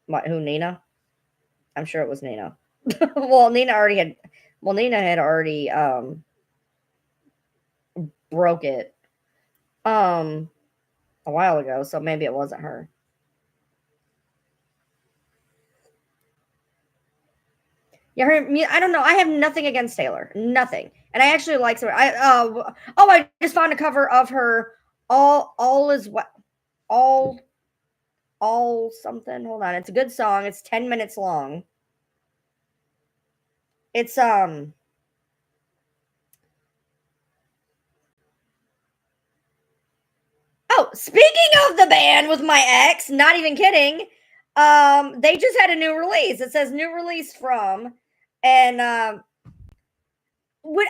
What, who, Nina? I'm sure it was Nina. Well, Nina had already broke it a while ago, so maybe it wasn't her. Yeah, I don't know. I have nothing against Taylor. Nothing. And I actually like her. I just found a cover of her all is what all something. Hold on. It's a good song. It's 10 minutes long. It's Oh, speaking of the band with my ex, not even kidding. They just had a new release. It says new release from, and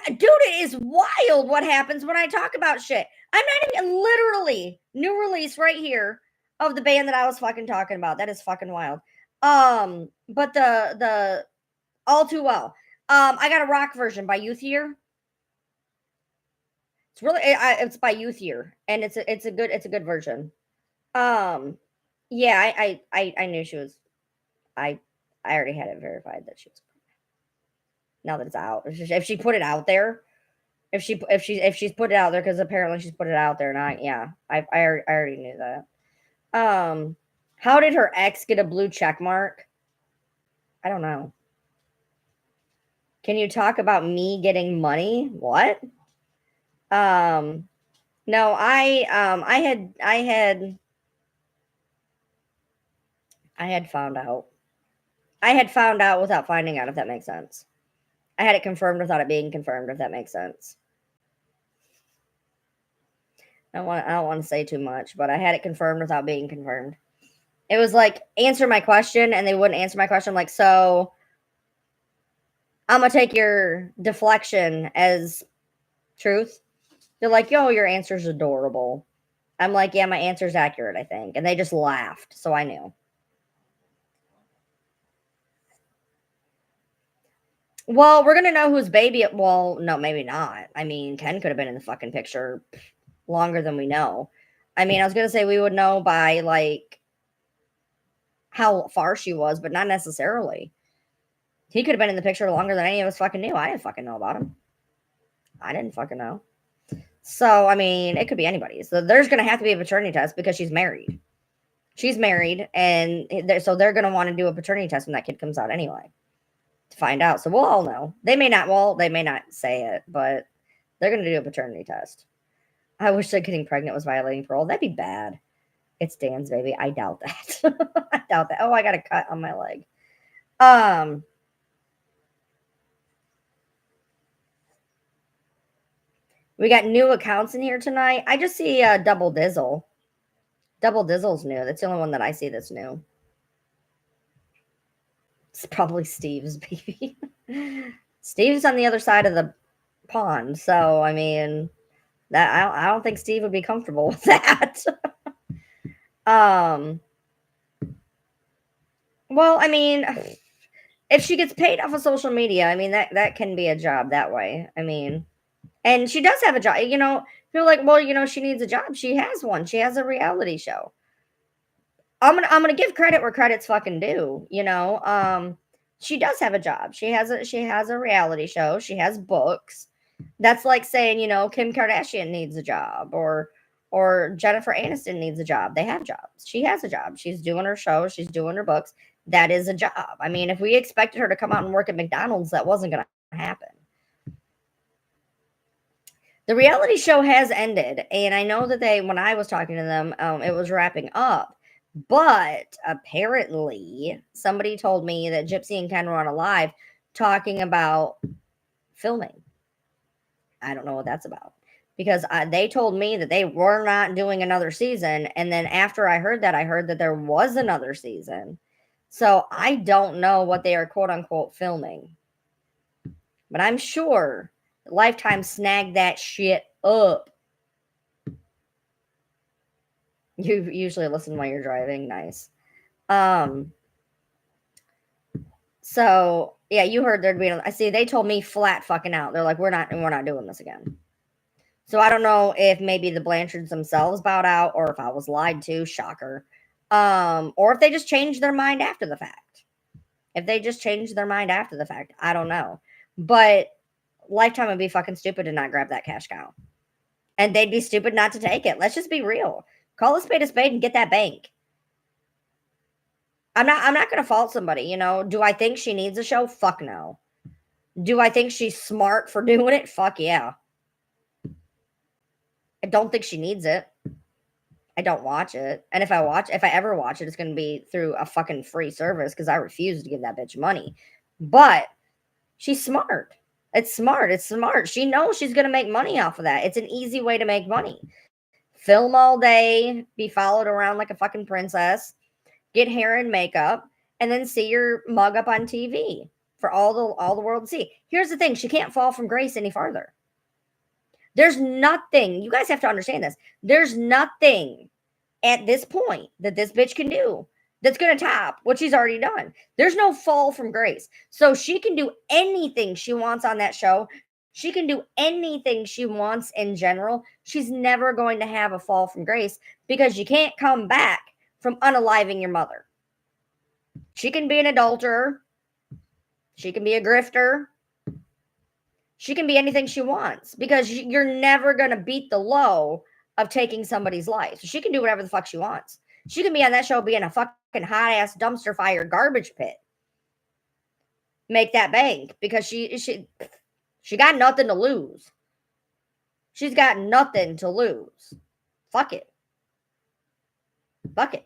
dude, it is wild what happens when I talk about shit. I'm not even literally new release right here of the band that I was fucking talking about. That is fucking wild. But the All Too Well. I got a rock version by Youth Year. It's really it's by Youth Year, and it's a good version. Yeah, I knew she was. I already had it verified that she was. Now that it's out, if she put it out there, if she's put it out there, because apparently she's put it out there, and I already knew that. How did her ex get a blue check mark? I don't know. Can you talk about me getting money? What? No, I had found out. I had found out without finding out, if that makes sense. I had it confirmed without it being confirmed, if that makes sense. I don't want to say too much, but I had it confirmed without being confirmed. It was like, answer my question, and they wouldn't answer my question. I'm like, so I'm gonna take your deflection as truth. They're like, yo, your answer's adorable. I'm like, yeah, my answer's accurate, I think. And they just laughed, so I knew. Well, we're gonna know whose baby it. Well, no, maybe not. I mean, Ken could have been in the fucking picture longer than we know. I mean, I was gonna say we would know by like how far she was, but not necessarily. He could have been in the picture longer than any of us fucking knew. I didn't fucking know about him. I didn't fucking know. So, I mean, it could be anybody. So there's gonna have to be a paternity test because she's married. She's married, and so they're gonna want to do a paternity test when that kid comes out anyway to find out. So we'll all know. They may not. Well, they may not say it, but they're gonna do a paternity test. I wish that getting pregnant was violating parole. That'd be bad. It's Dan's baby. I doubt that. I doubt that. Oh, I got a cut on my leg. We got new accounts in here tonight. I just see Double Dizzle. Double Dizzle's new. That's the only one that I see that's new. It's probably Steve's baby. Steve's on the other side of the pond, so I mean, that I don't think Steve would be comfortable with that. Well, I mean, if she gets paid off of social media, I mean that can be a job that way. I mean, and she does have a job. You know, people are like, well, you know, she needs a job. She has one. She has a reality show. I'm gonna give credit where credit's fucking due. You know, she does have a job. She has a reality show. She has books. That's like saying, you know, Kim Kardashian needs a job or Jennifer Aniston needs a job. They have jobs. She has a job. She's doing her show. She's doing her books. That is a job. I mean, if we expected her to come out and work at McDonald's, that wasn't going to happen. The reality show has ended, and I know that when I was talking to them, it was wrapping up. But apparently, somebody told me that Gypsy and Ken were on a live talking about filming. I don't know what that's about because they told me that they were not doing another season. And then after I heard that there was another season. So I don't know what they are quote unquote filming. But I'm sure Lifetime snagged that shit up. You usually listen while you're driving. Nice. So yeah, you heard there'd be. I see. They told me flat fucking out. They're like, we're not doing this again. So I don't know if maybe the Blanchards themselves bowed out, or if I was lied to. Shocker. Or if they just changed their mind after the fact. If they just changed their mind after the fact, I don't know. But Lifetime would be fucking stupid to not grab that cash cow, and they'd be stupid not to take it. Let's just be real. Call a spade and get that bank. I'm not gonna fault somebody, you know. Do I think she needs a show? Fuck no. Do I think she's smart for doing it? Fuck yeah. I don't think she needs it. I don't watch it. And if I ever watch it, it's gonna be through a fucking free service because I refuse to give that bitch money. But she's smart. It's smart. It's smart. She knows she's gonna make money off of that. It's an easy way to make money. Film all day, be followed around like a fucking princess, get hair and makeup, and then see your mug up on TV for all the world to see. Here's the thing, she can't fall from grace any farther. There's nothing, you guys have to understand this. There's nothing at this point that this bitch can do that's going to top what she's already done. There's no fall from grace. So she can do anything she wants on that show. She can do anything she wants in general. She's never going to have a fall from grace because you can't come back from unaliving your mother. She can be an adulterer. She can be a grifter. She can be anything she wants because you're never going to beat the low of taking somebody's life. So she can do whatever the fuck she wants. She can be on that show being a fucking hot ass dumpster fire garbage pit. Make that bank because she got nothing to lose. She's got nothing to lose. Fuck it. Fuck it.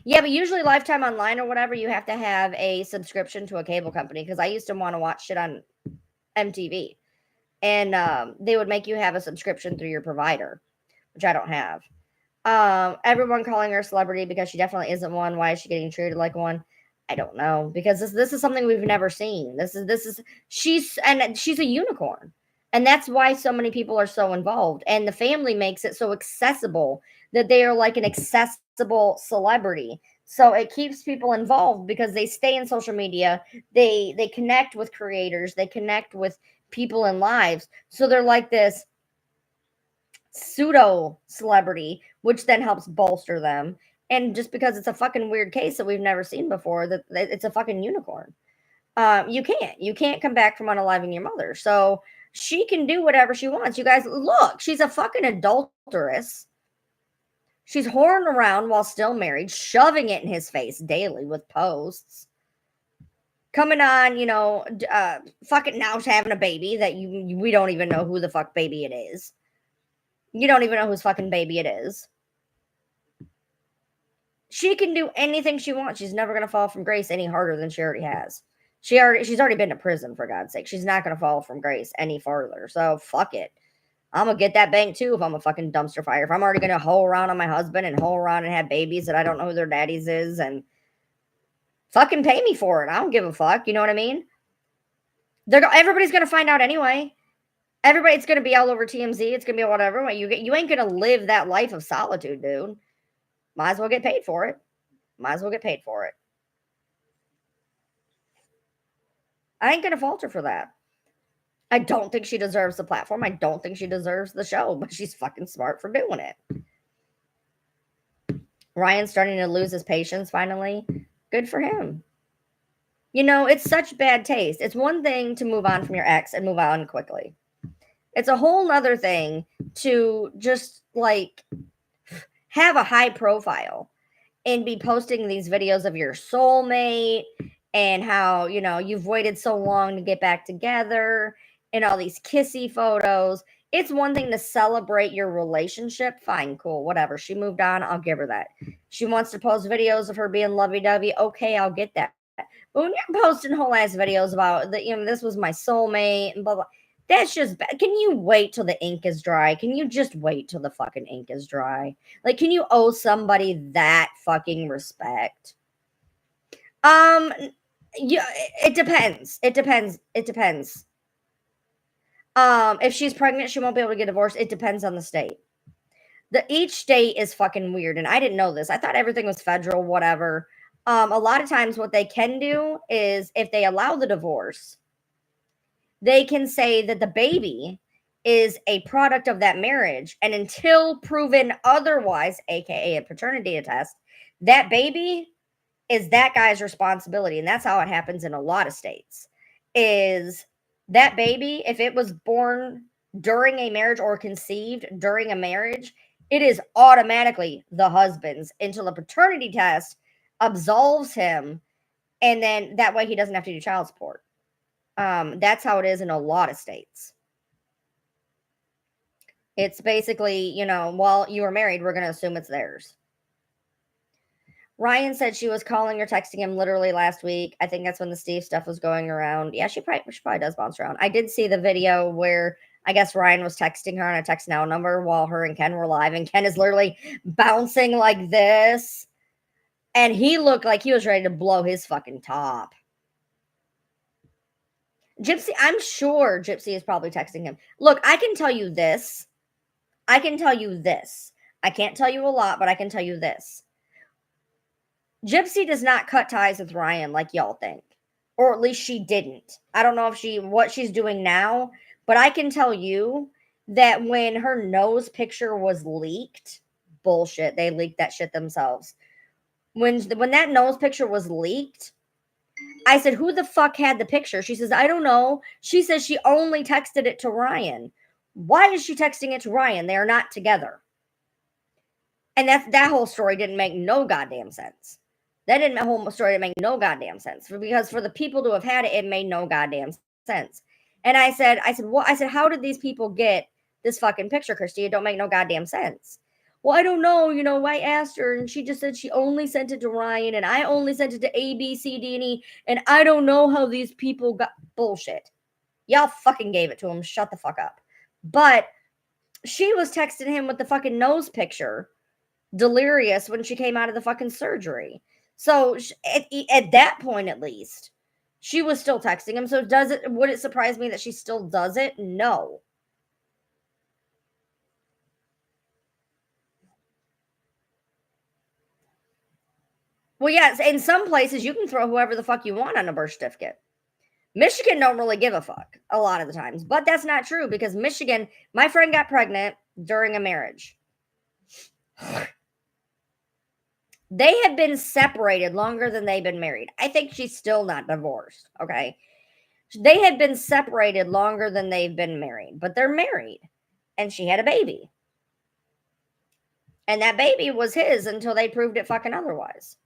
Yeah, but usually Lifetime Online or whatever, you have to have a subscription to a cable company because I used to want to watch shit on MTV. And they would make you have a subscription through your provider, which I don't have. Everyone calling her a celebrity because she definitely isn't one. Why is she getting treated like one? I don't know, because this is something we've never seen. She's a unicorn. And that's why so many people are so involved. And the family makes it so accessible that they are like an accessible celebrity So it keeps people involved because they stay in social media. They connect with creators. They connect with people in lives. So they're like this pseudo celebrity, which then helps bolster them. And just because it's a fucking weird case that we've never seen before, that it's a fucking unicorn. You can't come back from unaliving your mother. So she can do whatever she wants. You guys, look, she's a fucking adulteress. She's whoring around while still married, shoving it in his face daily with posts. Coming on, fucking now having a baby that we don't even know who the fuck baby it is. You don't even know whose fucking baby it is. She can do anything she wants. She's never gonna fall from grace any harder than she already has. She's already been to prison, for God's sake. She's not gonna fall from grace any farther. So fuck it. I'm gonna get that bank too if I'm a fucking dumpster fire. If I'm already gonna hoe around on my husband and hoe around and have babies that I don't know who their daddies is, and fucking pay me for it. I don't give a fuck. You know what I mean? Everybody's gonna find out anyway. It's gonna be all over TMZ. It's gonna be whatever. You ain't gonna live that life of solitude, dude. Might as well get paid for it. Might as well get paid for it. I ain't gonna falter for that. I don't think she deserves the platform. I don't think she deserves the show, but she's fucking smart for doing it. Ryan's starting to lose his patience finally. Good for him. It's such bad taste. It's one thing to move on from your ex and move on quickly. It's a whole nother thing to just like have a high profile and be posting these videos of your soulmate and how, you've waited so long to get back together and all these kissy photos. It's one thing to celebrate your relationship. Fine, cool, whatever. She moved on. I'll give her that. She wants to post videos of her being lovey-dovey. Okay, I'll get that. But when you're posting whole ass videos about that, this was my soulmate and blah, blah, that's just bad. Can you wait till the ink is dry? Can you just wait till the fucking ink is dry? Like, can you owe somebody that fucking respect? Yeah, it depends. It depends. If she's pregnant, she won't be able to get divorced. It depends on the state. Each state is fucking weird, and I didn't know this. I thought everything was federal, whatever. A lot of times what they can do is if they allow the divorce, they can say that the baby is a product of that marriage. And until proven otherwise, aka a paternity test, that baby is that guy's responsibility. And that's how it happens in a lot of states. Is that baby, if it was born during a marriage or conceived during a marriage, it is automatically the husband's until a paternity test absolves him. And then that way he doesn't have to do child support. That's how it is in a lot of states. It's basically, while you were married, we're going to assume it's theirs. Ryan said she was calling or texting him literally last week. I think that's when the Steve stuff was going around. Yeah, she probably does bounce around. I did see the video where I guess Ryan was texting her on a text now number while her and Ken were live, and Ken is literally bouncing like this. And he looked like he was ready to blow his fucking top. Gypsy, I'm sure Gypsy is probably texting him. Look, I can tell you this. I can't tell you a lot, but I can tell you this. Gypsy does not cut ties with Ryan like y'all think. Or at least she didn't. I don't know what she's doing now, but I can tell you that when her nose picture was leaked, bullshit, they leaked that shit themselves. When that nose picture was leaked, I said, who the fuck had the picture? She says, I don't know. She says she only texted it to Ryan. Why is she texting it to Ryan? They are not together. And that whole story didn't make no goddamn sense. Whole story didn't make no goddamn sense. Because for the people to have had it, it made no goddamn sense. And I said, how did these people get this fucking picture, Christy? It don't make no goddamn sense. Well, I don't know. I asked her and she just said she only sent it to Ryan and I only sent it to A, B, C, D, and E. And I don't know how these people got bullshit. Y'all fucking gave it to him. Shut the fuck up. But she was texting him with the fucking nose picture, delirious when she came out of the fucking surgery. So at that point, at least, she was still texting him. So would it surprise me that she still does it? No. Well, yes, in some places you can throw whoever the fuck you want on a birth certificate. Michigan don't really give a fuck a lot of the times, but that's not true because Michigan, my friend got pregnant during a marriage. They have been separated longer than they've been married. I think she's still not divorced, okay? They had been separated longer than they've been married, but they're married. And she had a baby. And that baby was his until they proved it fucking otherwise.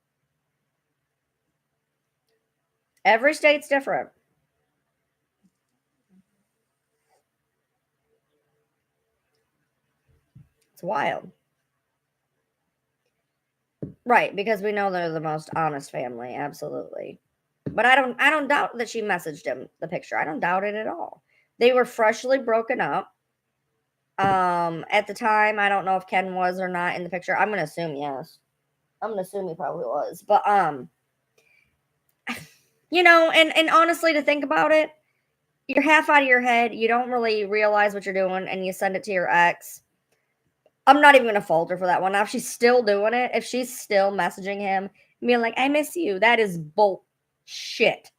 Every state's different. It's wild. Right, because we know they're the most honest family, absolutely. But I don't doubt that she messaged him the picture. I don't doubt it at all. They were freshly broken up. At the time, I don't know if Ken was or not in the picture. I'm gonna assume yes. I'm gonna assume he probably was. But you know, and honestly, to think about it, you're half out of your head. You don't really realize what you're doing, and you send it to your ex. I'm not even gonna fault her for that one. Now, if she's still doing it, if she's still messaging him, being like, "I miss you," that is bullshit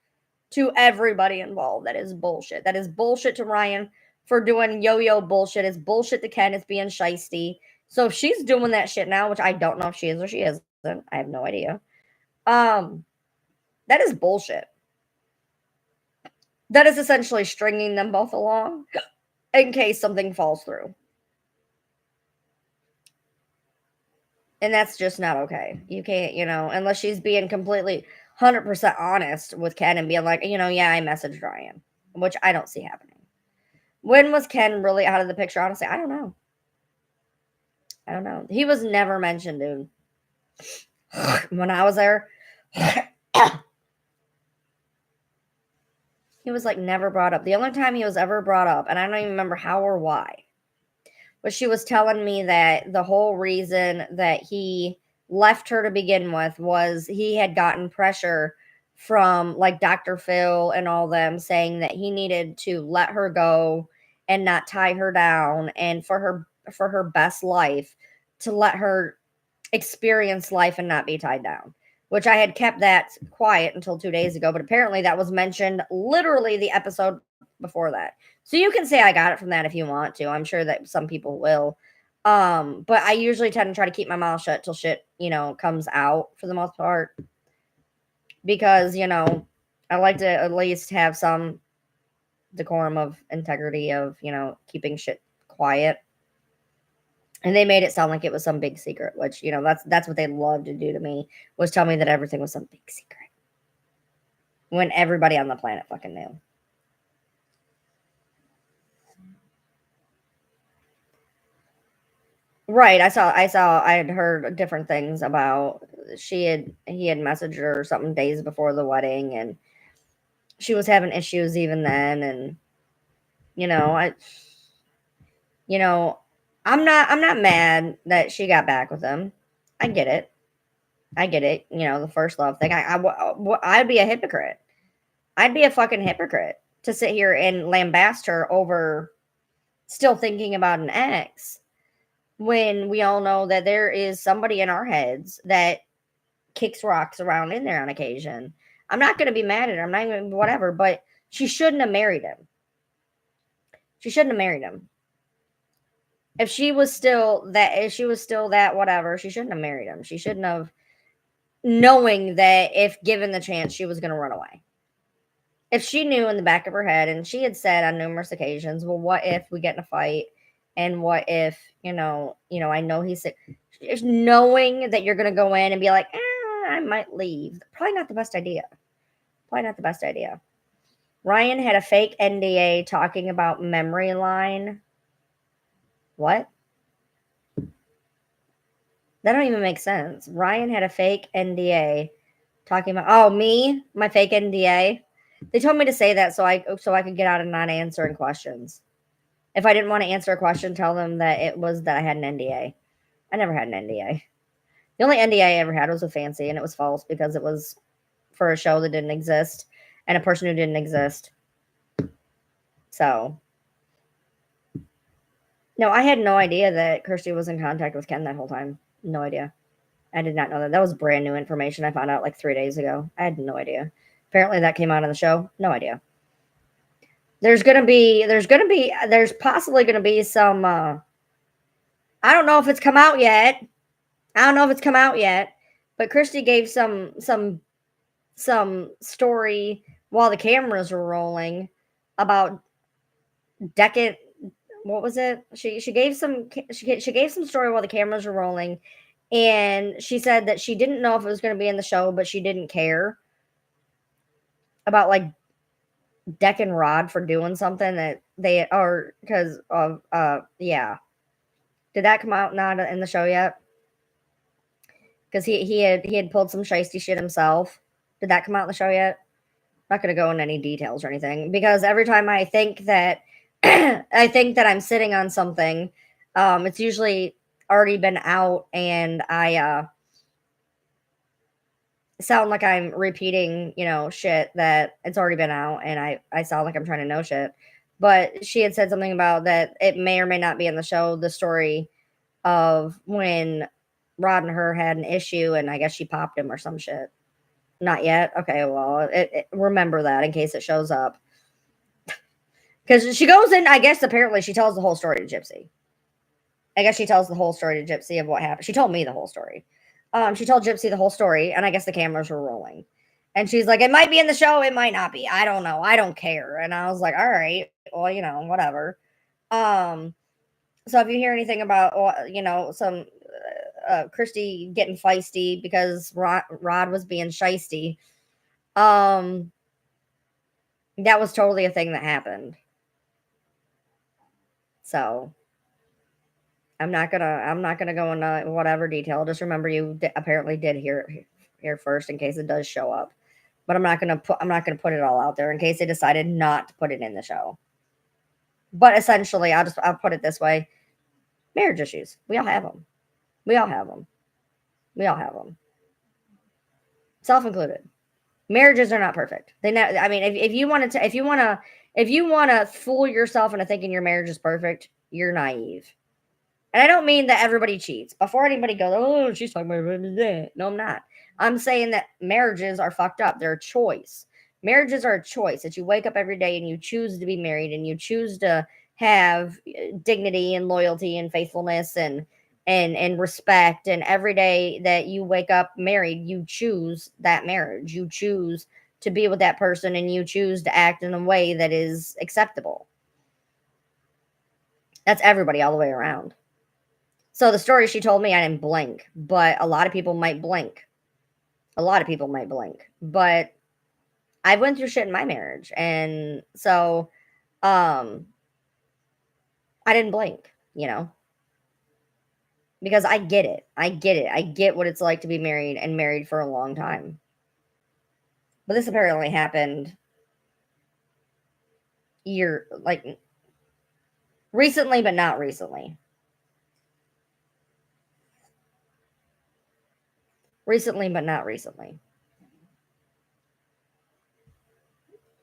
to everybody involved. That is bullshit. That is bullshit to Ryan for doing yo-yo bullshit. It's bullshit to Ken. It's being shisty. So if she's doing that shit now, which I don't know if she is or she isn't, I have no idea. That is bullshit. That is essentially stringing them both along in case something falls through. And that's just not okay. You can't, you know, unless she's being completely 100% honest with Ken and being like, you know, yeah, I messaged Ryan, which I don't see happening. When was Ken really out of the picture? Honestly, I don't know. I don't know. He was never mentioned, dude. When I was there, he was like never brought up. The only time he was ever brought up, and I don't even remember how or why, but she was telling me that the whole reason that he left her to begin with was he had gotten pressure from like Dr. Phil and all them saying that he needed to let her go and not tie her down and for her best life to let her experience life and not be tied down, which I had kept that quiet until 2 days ago, but apparently that was mentioned literally the episode before that. So you can say I got it from that if you want to. I'm sure that some people will. But I usually tend to try to keep my mouth shut till shit, you know, comes out for the most part. Because, you know, I like to at least have some decorum of integrity of, you know, keeping shit quiet. And they made it sound like it was some big secret, which, you know, that's what they love to do to me, was tell me that everything was some big secret. When everybody on the planet fucking knew. Right. I had heard different things about he had messaged her or something days before the wedding and she was having issues even then and you know, you know, I'm not mad that she got back with him. I get it. I get it. You know, the first love thing. I'd be a hypocrite. I'd be a fucking hypocrite to sit here and lambast her over still thinking about an ex when we all know that there is somebody in our heads that kicks rocks around in there on occasion. I'm not going to be mad at her. I'm not even whatever, but she shouldn't have married him. She shouldn't have married him. If she was still that whatever, she shouldn't have married him. She shouldn't have, knowing that if given the chance, she was going to run away. If she knew in the back of her head, and she had said on numerous occasions, well, what if we get in a fight? And what if, I know he's sick. Just knowing that you're going to go in and be like, I might leave. Probably not the best idea. Probably not the best idea. Ryan had a fake NDA talking about memory line. What? That don't even make sense. Ryan had a fake NDA talking about, oh, me, my fake NDA. They told me to say that so I could get out of not answering questions. If I didn't want to answer a question, tell them that it was that I had an NDA. I never had an NDA. The only NDA I ever had was with Fancy, and it was false because it was for a show that didn't exist and a person who didn't exist. So, no, I had no idea that Kirsty was in contact with Ken that whole time. No idea. I did not know that. That was brand new information. I found out like 3 days ago. I had no idea. Apparently that came out on the show. No idea. There's possibly gonna be some. I don't know if it's come out yet. I don't know if it's come out yet. But Christy gave some story while the cameras were rolling about decade. What was it? She gave she gave some story while the cameras were rolling, and she said that she didn't know if it was going to be in the show, but she didn't care about like Deck and Rod for doing something that they are because of yeah. Did that come out not in the show yet? Because he had pulled some shisty shit himself. Did that come out in the show yet? I'm not going to go into any details or anything because every time I think that I think that I'm sitting on something, it's usually already been out, and I sound like I'm repeating, shit that it's already been out, and I sound like I'm trying to know shit. But she had said something about that it may or may not be in the show. The story of when Rod and her had an issue, and I guess she popped him or some shit. Not yet. Okay, well, remember that in case it shows up. Because she goes in, I guess apparently she tells the whole story to Gypsy. I guess she tells the whole story to Gypsy of what happened. She told me the whole story. She told Gypsy the whole story, and I guess the cameras were rolling. And she's like, it might be in the show, it might not be. I don't know. I don't care. And I was like, all right, well, whatever. Um, so if you hear anything about, some Christy getting feisty because Rod was being shisty, um, that was totally a thing that happened. So I'm not gonna go into whatever detail. Just remember you apparently did hear it here first in case it does show up. But I'm not gonna put it all out there in case they decided not to put it in the show. But essentially, I'll put it this way: marriage issues. We all have them. We all have them. We all have them, self included. Marriages are not perfect. I mean, if you want to, if you want to fool yourself into thinking your marriage is perfect, you're naive. And I don't mean that everybody cheats. Before anybody goes, oh, she's talking about that. No, I'm not. I'm saying that marriages are fucked up. They're a choice. Marriages are a choice that you wake up every day and you choose to be married and you choose to have dignity and loyalty and faithfulness and respect. And every day that you wake up married, you choose that marriage. You choose to be with that person and you choose to act in a way that is acceptable. That's everybody all the way around. So the story she told me, I didn't blink, but a lot of people might blink. A lot of people might blink, but I went through shit in my marriage, and so um, I didn't blink, because I get it. I get it. I get what it's like to be married and married for a long time. But this apparently happened like recently, but not recently. Recently, but not recently.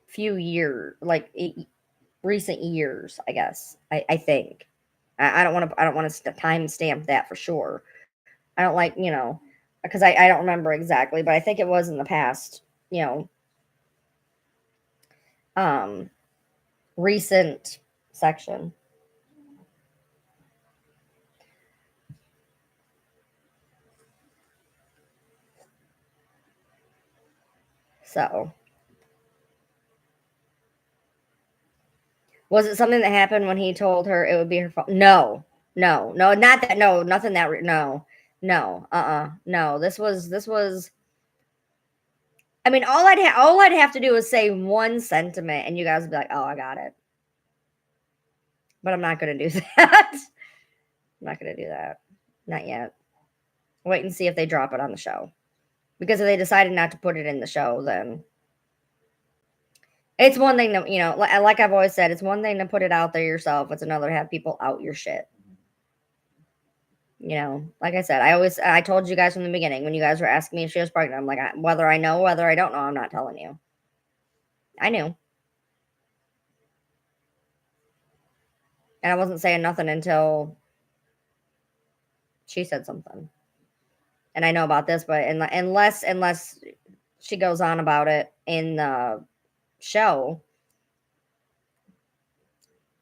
Few years, like recent years, I guess. I think. I don't want to. I don't want to time stamp that for sure. I don't like because I don't remember exactly, but I think it was in the past. You know, um, recent section. So, was it something that happened when he told her it would be her fault? No, no, no, not that. No, nothing that. No, no, no. This was. I mean, all I'd have to do is say one sentiment, and you guys would be like, "Oh, I got it." But I'm not going to do that. I'm not going to do that. Not yet. Wait and see if they drop it on the show. Because if they decided not to put it in the show, then it's one thing to, like I've always said, it's one thing to put it out there yourself. It's another to have people out your shit. Like I said, I told you guys from the beginning when you guys were asking me if she was pregnant. I'm like, whether I know, whether I don't know, I'm not telling you. I knew. And I wasn't saying nothing until she said something. and I know about this, but unless she goes on about it in the show,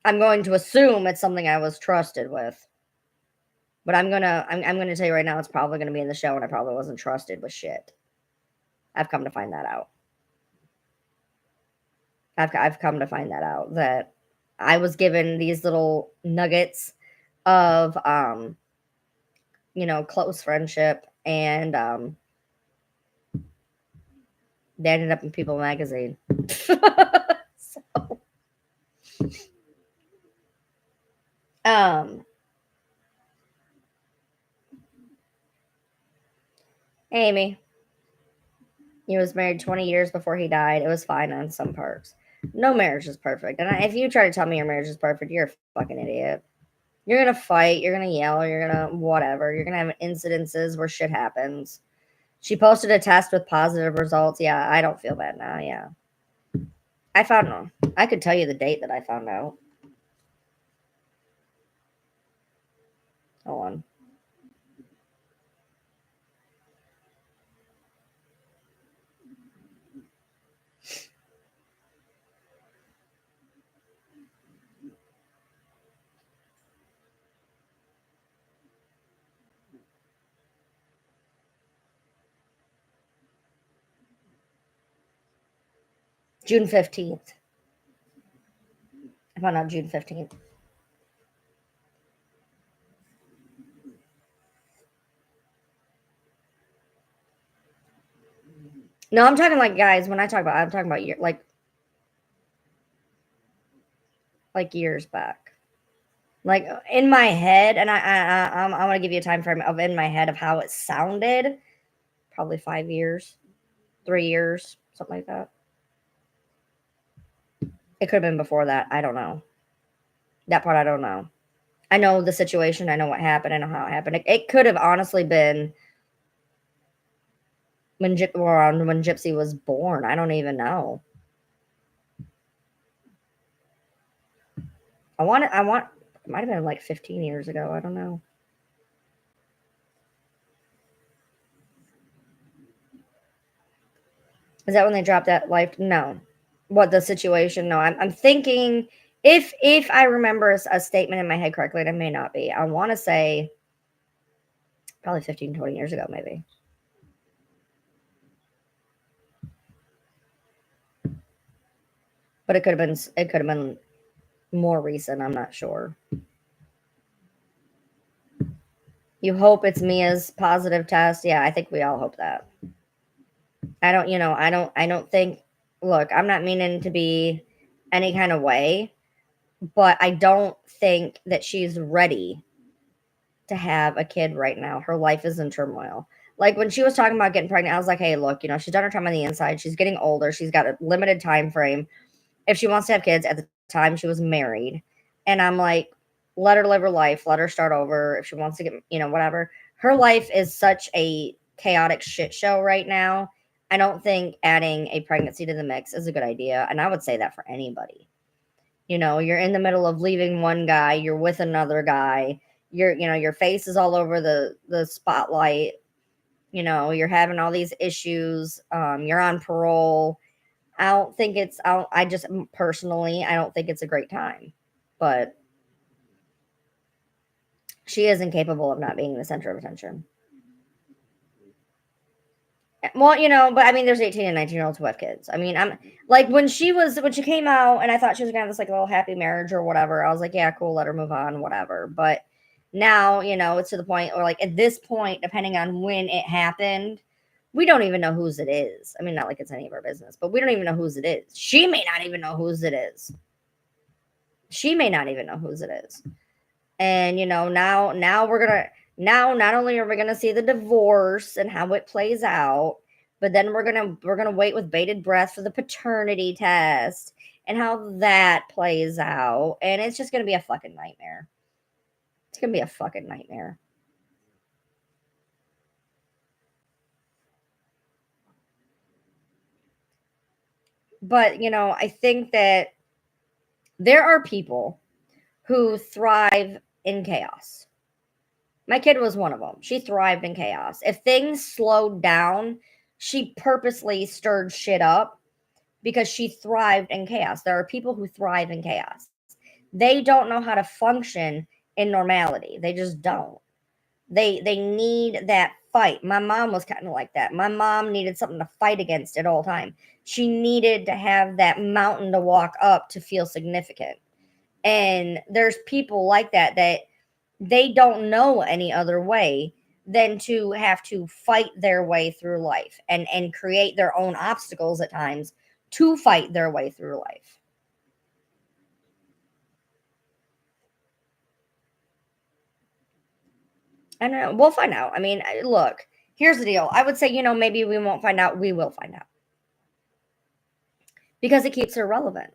I'm going to assume it's something I was trusted with. But I'm gonna tell you right now, it's probably gonna be in the show, and I probably wasn't trusted with shit. I've come to find that out. I've come to find that out, that I was given these little nuggets of close friendship, and they ended up in People magazine. So, um Amy, he was married 20 years before he died. It was fine on some parts. No marriage is perfect. And if you try to tell me your marriage is perfect, you're a fucking idiot. You're gonna fight, you're gonna yell, you're gonna whatever. You're gonna have incidences where shit happens. She posted a test with positive results. Yeah, I don't feel bad now. Yeah. I found out. I could tell you the date that I found out. Hold on. June 15th. I found out June 15th. No, I'm talking like guys. When I'm talking about like years back. Like in my head, and I'm gonna give you a time frame of in my head of how it sounded. Probably 5 years, 3 years, something like that. It could have been before that. I don't know. That part I don't know. I know the situation. I know what happened. I know how it happened. It could have honestly been when Gypsy was born. I don't even know. It might have been like 15 years ago. I don't know. Is that when they dropped that life? No. What the situation? No. I'm thinking if I remember a statement in my head correctly, and it may not be. I want to say probably 15, 20 years ago, maybe. But it could have been more recent. I'm not sure. You hope it's Mia's positive test. Yeah, I think we all hope that. I don't think, look, I'm not meaning to be any kind of way, but I don't think that she's ready to have a kid right now. Her life is in turmoil. Like when she was talking about getting pregnant, I was like, hey, look, she's done her time on the inside. She's getting older. She's got a limited time frame. If she wants to have kids, at the time she was married. And I'm like, let her live her life. Let her start over. If she wants to get, whatever. Her life is such a chaotic shit show right now. I don't think adding a pregnancy to the mix is a good idea. And I would say that for anybody. You're in the middle of leaving one guy, you're with another guy, your face is all over the spotlight, you're having all these issues, you're on parole. I just personally, I don't think it's a great time. But she is incapable of not being the center of attention. Well, but I mean, there's 18 and 19-year-olds who have kids. I mean, I'm like when she came out, and I thought she was gonna have this like little happy marriage or whatever. I was like, yeah, cool, let her move on, whatever. But now, it's to the point, or like at this point, depending on when it happened, we don't even know whose it is. I mean, not like it's any of our business, but we don't even know whose it is. She may not even know whose it is. She may not even know whose it is. And now we're gonna now not only are we gonna see the divorce and how it plays out, but then we're gonna wait with bated breath for the paternity test and how that plays out. And it's just gonna be a fucking nightmare. It's gonna be a fucking nightmare. But I think that there are people who thrive in chaos. My kid was one of them. She thrived in chaos. If things slowed down, she purposely stirred shit up because she thrived in chaos. There are people who thrive in chaos. They don't know how to function in normality. They just don't. They need that fight. My mom was kind of like that. My mom needed something to fight against at all time. She needed to have that mountain to walk up to feel significant. And there's people like that they don't know any other way than to have to fight their way through life and create their own obstacles at times to fight their way through life. I don't know. We'll find out. I mean, look, here's the deal. I would say, maybe we won't find out. We will find out. Because it keeps her relevant.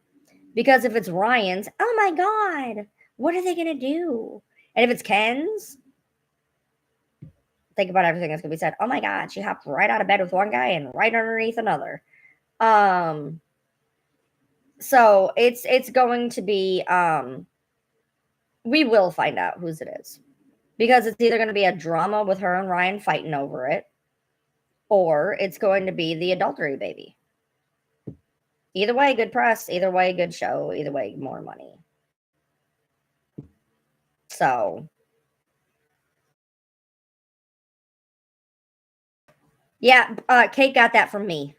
Because if it's Ryan's, oh my God, what are they going to do? And if it's Ken's, think about everything that's going to be said. Oh my God, she hopped right out of bed with one guy and right underneath another. So it's going to be, we will find out whose it is. Because it's either going to be a drama with her and Ryan fighting over it, or it's going to be the adultery baby. Either way, good press. Either way, good show. Either way, more money. So, yeah, Kate got that from me.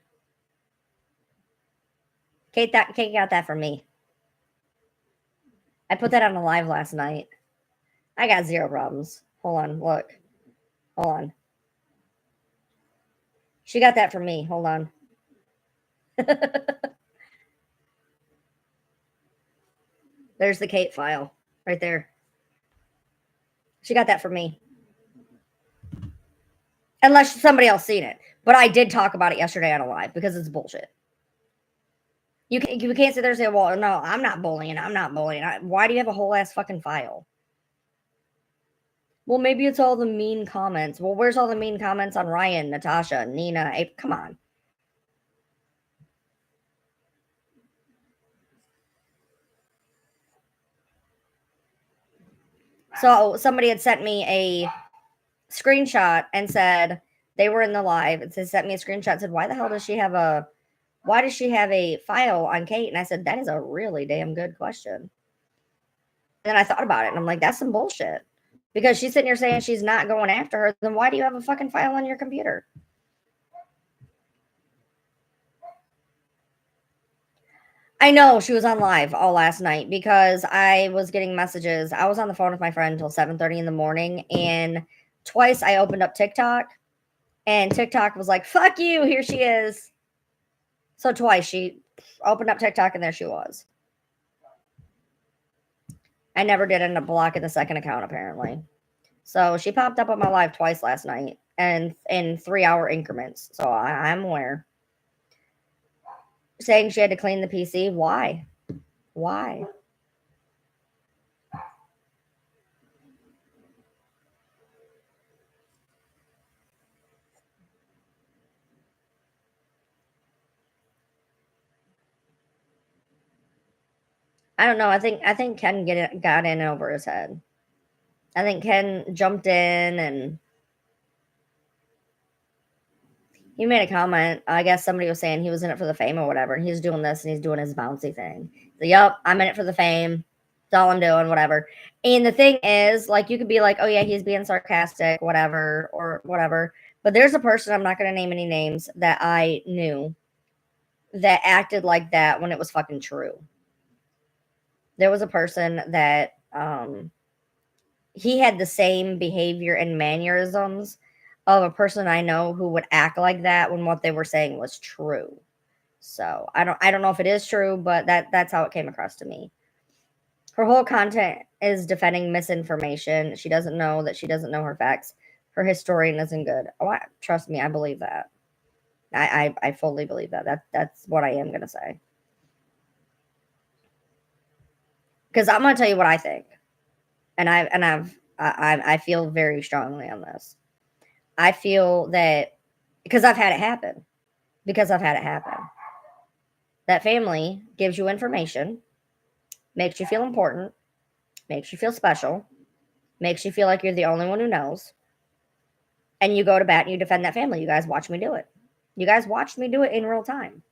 Kate got that from me. I put that on a live last night. I got zero problems. Hold on, look. Hold on. She got that from me. Hold on. There's the Kate file right there. She got that from me. Unless somebody else seen it. But I did talk about it yesterday on a live because it's bullshit. You can't sit there and say, well, no, I'm not bullying. I'm not bullying. Why do you have a whole ass fucking file? Well, maybe it's all the mean comments. Well, where's all the mean comments on Ryan, Natasha, Nina? Come on. So somebody had sent me a screenshot and said they were in the live. It sent me a screenshot and said, why does she have a file on Kate? And I said, that is a really damn good question. And then I thought about it and I'm like, that's some bullshit. Because she's sitting here saying she's not going after her. Then why do you have a fucking file on your computer? I know she was on live all last night because I was getting messages. I was on the phone with my friend until 7:30 in the morning, and twice I opened up TikTok, and TikTok was like, fuck you, here she is. So twice she opened up TikTok, and there she was. I never did end up blocking the second account, apparently. So she popped up on my live twice last night, and in 3-hour increments. So I'm aware. Saying she had to clean the PC. Why? Why? I don't know. I think Ken got in over his head. I think Ken jumped in and he made a comment. I guess somebody was saying he was in it for the fame or whatever. And he's doing this and he's doing his bouncy thing. So, yep, I'm in it for the fame. That's all I'm doing, whatever. And the thing is, like, you could be like, oh, yeah, he's being sarcastic, whatever, or whatever. But there's a person, I'm not going to name any names, that I knew that acted like that when it was fucking true. There was a person that he had the same behavior and mannerisms of a person I know who would act like that when what they were saying was true. So I don't know if it is true, but that's how it came across to me. Her whole content is defending misinformation. She doesn't know that she doesn't know her facts. Her historian isn't good. Oh, trust me, I believe that. I fully believe that. That's what I am gonna say. Because I'm gonna tell you what I think, and I feel very strongly on this. I feel that because I've had it happen. That family gives you information, makes you feel important, makes you feel special, makes you feel like you're the only one who knows, and you go to bat and you defend that family. You guys watch me do it. You guys watched me do it in real time.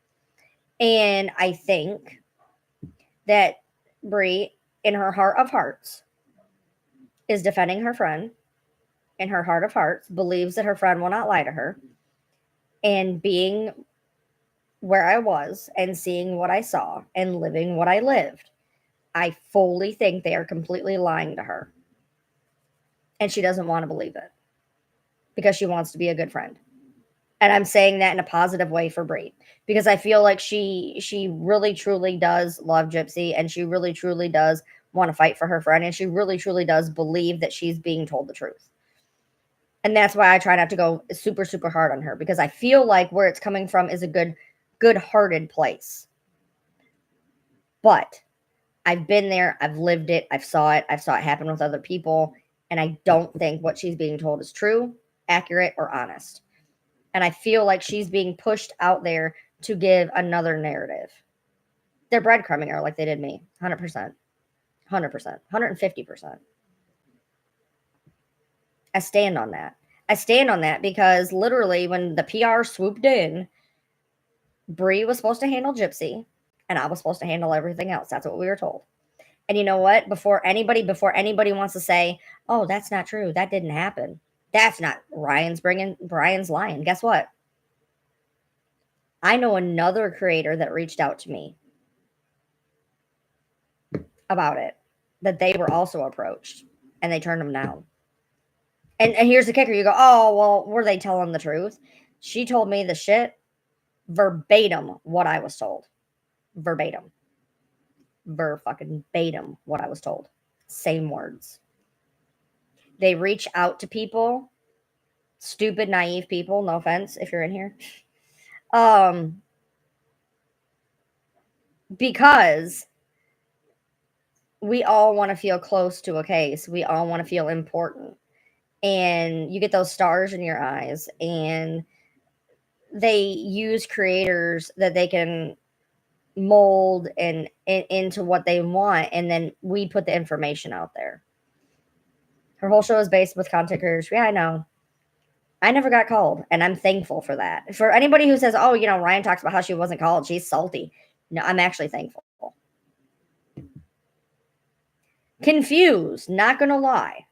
And I think that Brie, in her heart of hearts, is defending her friend. In her heart of hearts, believes that her friend will not lie to her. And being where I was and seeing what I saw and living what I lived, I fully think they are completely lying to her. And she doesn't want to believe it because she wants to be a good friend. And I'm saying that in a positive way for Brie because I feel like she really truly does love Gypsy, and she really truly does want to fight for her friend, and she really truly does believe that she's being told the truth. And that's why I try not to go super super hard on her, because I feel like where it's coming from is a good-hearted place. But I've been there, I've lived it, I've saw it happen with other people, and I don't think what she's being told is true, accurate, or honest. And I feel like she's being pushed out there to give another narrative. They're breadcrumbing her like they did me. 100%. 100%. 150%. I stand on that. I stand on that because literally when the PR swooped in, Brie was supposed to handle Gypsy and I was supposed to handle everything else. That's what we were told. And you know what? Before anybody wants to say, "Oh, that's not true. That didn't happen." That's not Brian's lying. Guess what? I know another creator that reached out to me about it, that they were also approached and they turned them down. And here's the kicker: you go, "Oh, well, were they telling the truth?" She told me the shit verbatim what I was told. Verbatim. Fucking batum what I was told. Same words. They reach out to people, stupid, naive people, no offense if you're in here. Um, because we all want to feel close to a case. We all want to feel important. And you get those stars in your eyes, and they use creators that they can mold into what they want, and then we put the information out there. Her whole show is based with content creators. Yeah, I know. I never got called, and I'm thankful for that. For anybody who says, "Oh, Ryan talks about how she wasn't called, she's salty." No, I'm actually thankful. Confused, not gonna lie.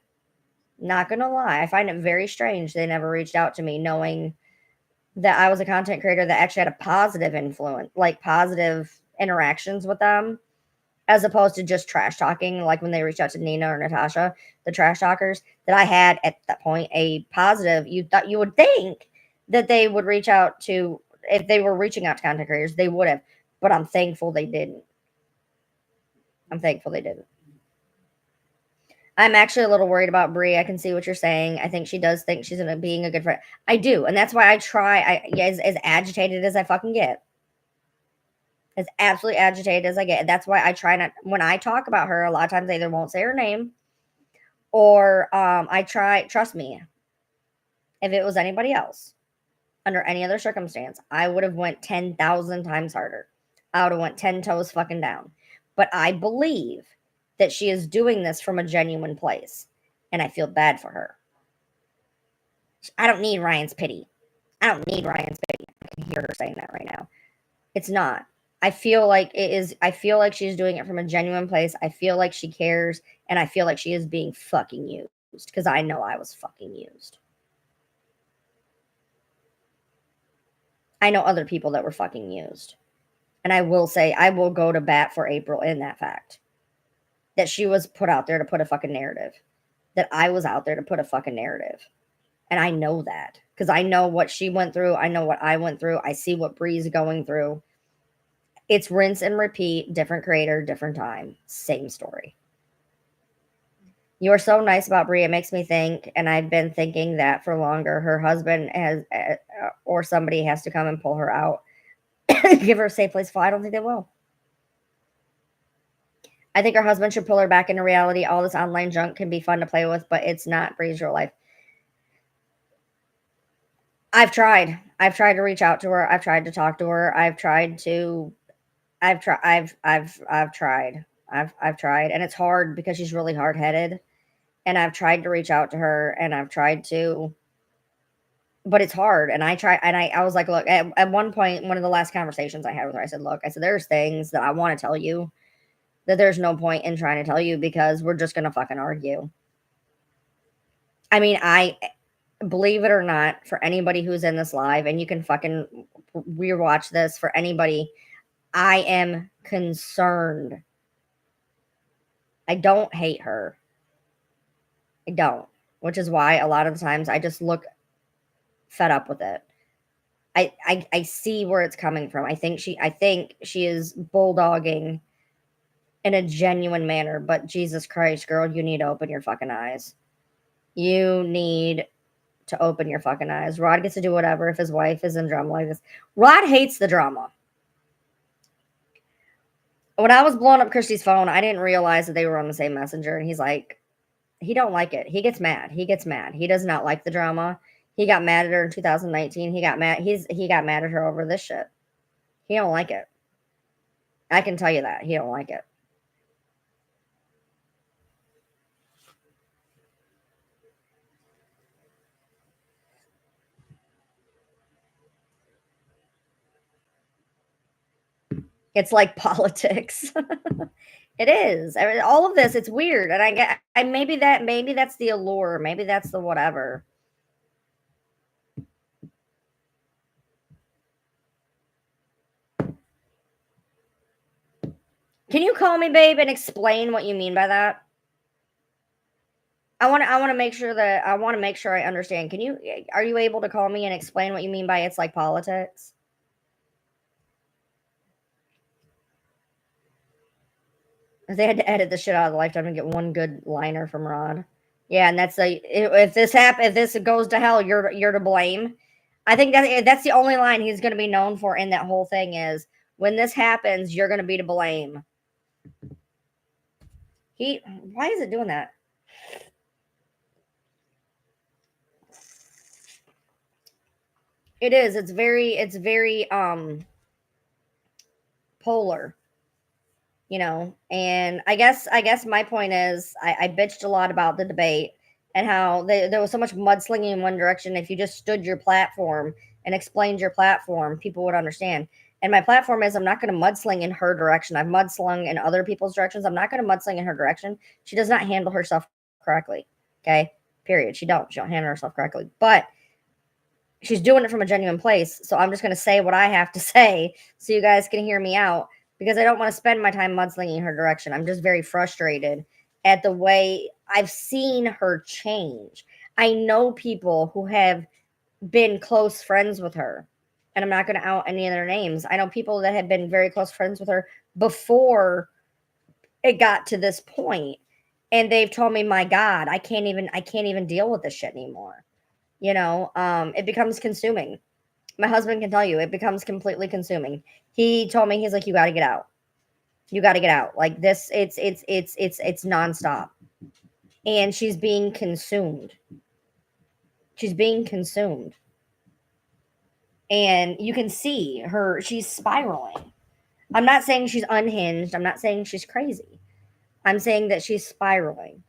Not gonna lie. I find it very strange they never reached out to me knowing that I was a content creator that actually had a positive influence, like positive interactions with them, as opposed to just trash talking, like when they reached out to Nina or Natasha, the trash talkers, that I had at that point a positive. You would think that they would reach out to, if they were reaching out to content creators, they would have. But I'm thankful they didn't. I'm thankful they didn't. I'm actually a little worried about Brie. I can see what you're saying. I think she does think she's being a good friend. I do, and that's why I try. As agitated as I fucking get, as absolutely agitated as I get. That's why I try not. When I talk about her, a lot of times I either won't say her name, or I try. Trust me, if it was anybody else, under any other circumstance, I would have went 10,000 times harder. I would have went 10 toes fucking down. But I believe that she is doing this from a genuine place, and I feel bad for her. I don't need Ryan's pity. I don't need Ryan's pity. I can hear her saying that right now. It's not. I feel like it is. I feel like she's doing it from a genuine place. I feel like she cares, and I feel like she is being fucking used, because I know I was fucking used. I know other people that were fucking used. And I will say, I will go to bat for April in that fact. That she was put out there to put a fucking narrative. That I was out there to put a fucking narrative. And I know that. Because I know what she went through. I know what I went through. I see what Bree's going through. It's rinse and repeat. Different creator, different time. Same story. You are so nice about Brie. It makes me think, and I've been thinking that for longer. Her husband has, or somebody has to come and pull her out. Give her a safe place to fall. I don't think they will. I think her husband should pull her back into reality. All this online junk can be fun to play with, but it's not Bree's real life. I've tried. I've tried to reach out to her. I've tried to talk to her. I've tried, and it's hard because she's really hard headed. and I've tried to reach out to her, and I've tried to, but it's hard. And I was like, look, at one point, one of the last conversations I had with her, I said, look, I said, there's things that I want to tell you that there's no point in trying to tell you because we're just going to fucking argue. I mean, I believe it or not, for anybody who's in this live, and you can fucking rewatch this for anybody, I am concerned. I don't hate her. I don't, which is why a lot of the times I just look fed up with it. I see where it's coming from. I think she is bulldogging in a genuine manner, but Jesus Christ, girl, you need to open your fucking eyes. You need to open your fucking eyes. Rod gets to do whatever if his wife is in drama like this. Rod hates the drama. When I was blowing up Christy's phone, I didn't realize that they were on the same messenger, and he's like, he don't like it. He gets mad. He gets mad. He does not like the drama. He got mad at her in 2019. He got mad. He got mad at her over this shit. He don't like it. I can tell you that. He don't like it. It's like politics. It is. I mean, all of this, it's weird. And maybe that's the allure. Maybe that's the whatever. Can you call me, babe, and explain what you mean by that? I want to make sure I understand. Are you able to call me and explain what you mean by it's like politics? They had to edit the shit out of the Lifetime to get one good liner from Rod. Yeah, and that's if this goes to hell, you're to blame. I think that's the only line he's going to be known for in that whole thing is when this happens, you're going to be to blame. Why is it doing that? It is. It's very polar. And I guess my point is I bitched a lot about the debate and how there was so much mudslinging in one direction. If you just stood your platform and explained your platform, people would understand. And my platform is I'm not going to mudsling in her direction. I've mudslung in other people's directions. I'm not going to mudsling in her direction. She does not handle herself correctly. Okay, period. She don't handle herself correctly. But she's doing it from a genuine place. So I'm just going to say what I have to say so you guys can hear me out because I don't want to spend my time mudslinging her direction. I'm just very frustrated at the way I've seen her change. I know people who have been close friends with her, and I'm not going to out any of their names. I know people that have been very close friends with her before it got to this point, and they've told me, "My God, I can't even deal with this shit anymore." It becomes consuming. My husband can tell you it becomes completely consuming. He told me, he's like, you got to get out. You got to get out. Like this, it's nonstop. And she's being consumed. She's being consumed. And you can see her, she's spiraling. I'm not saying she's unhinged. I'm not saying she's crazy. I'm saying that she's spiraling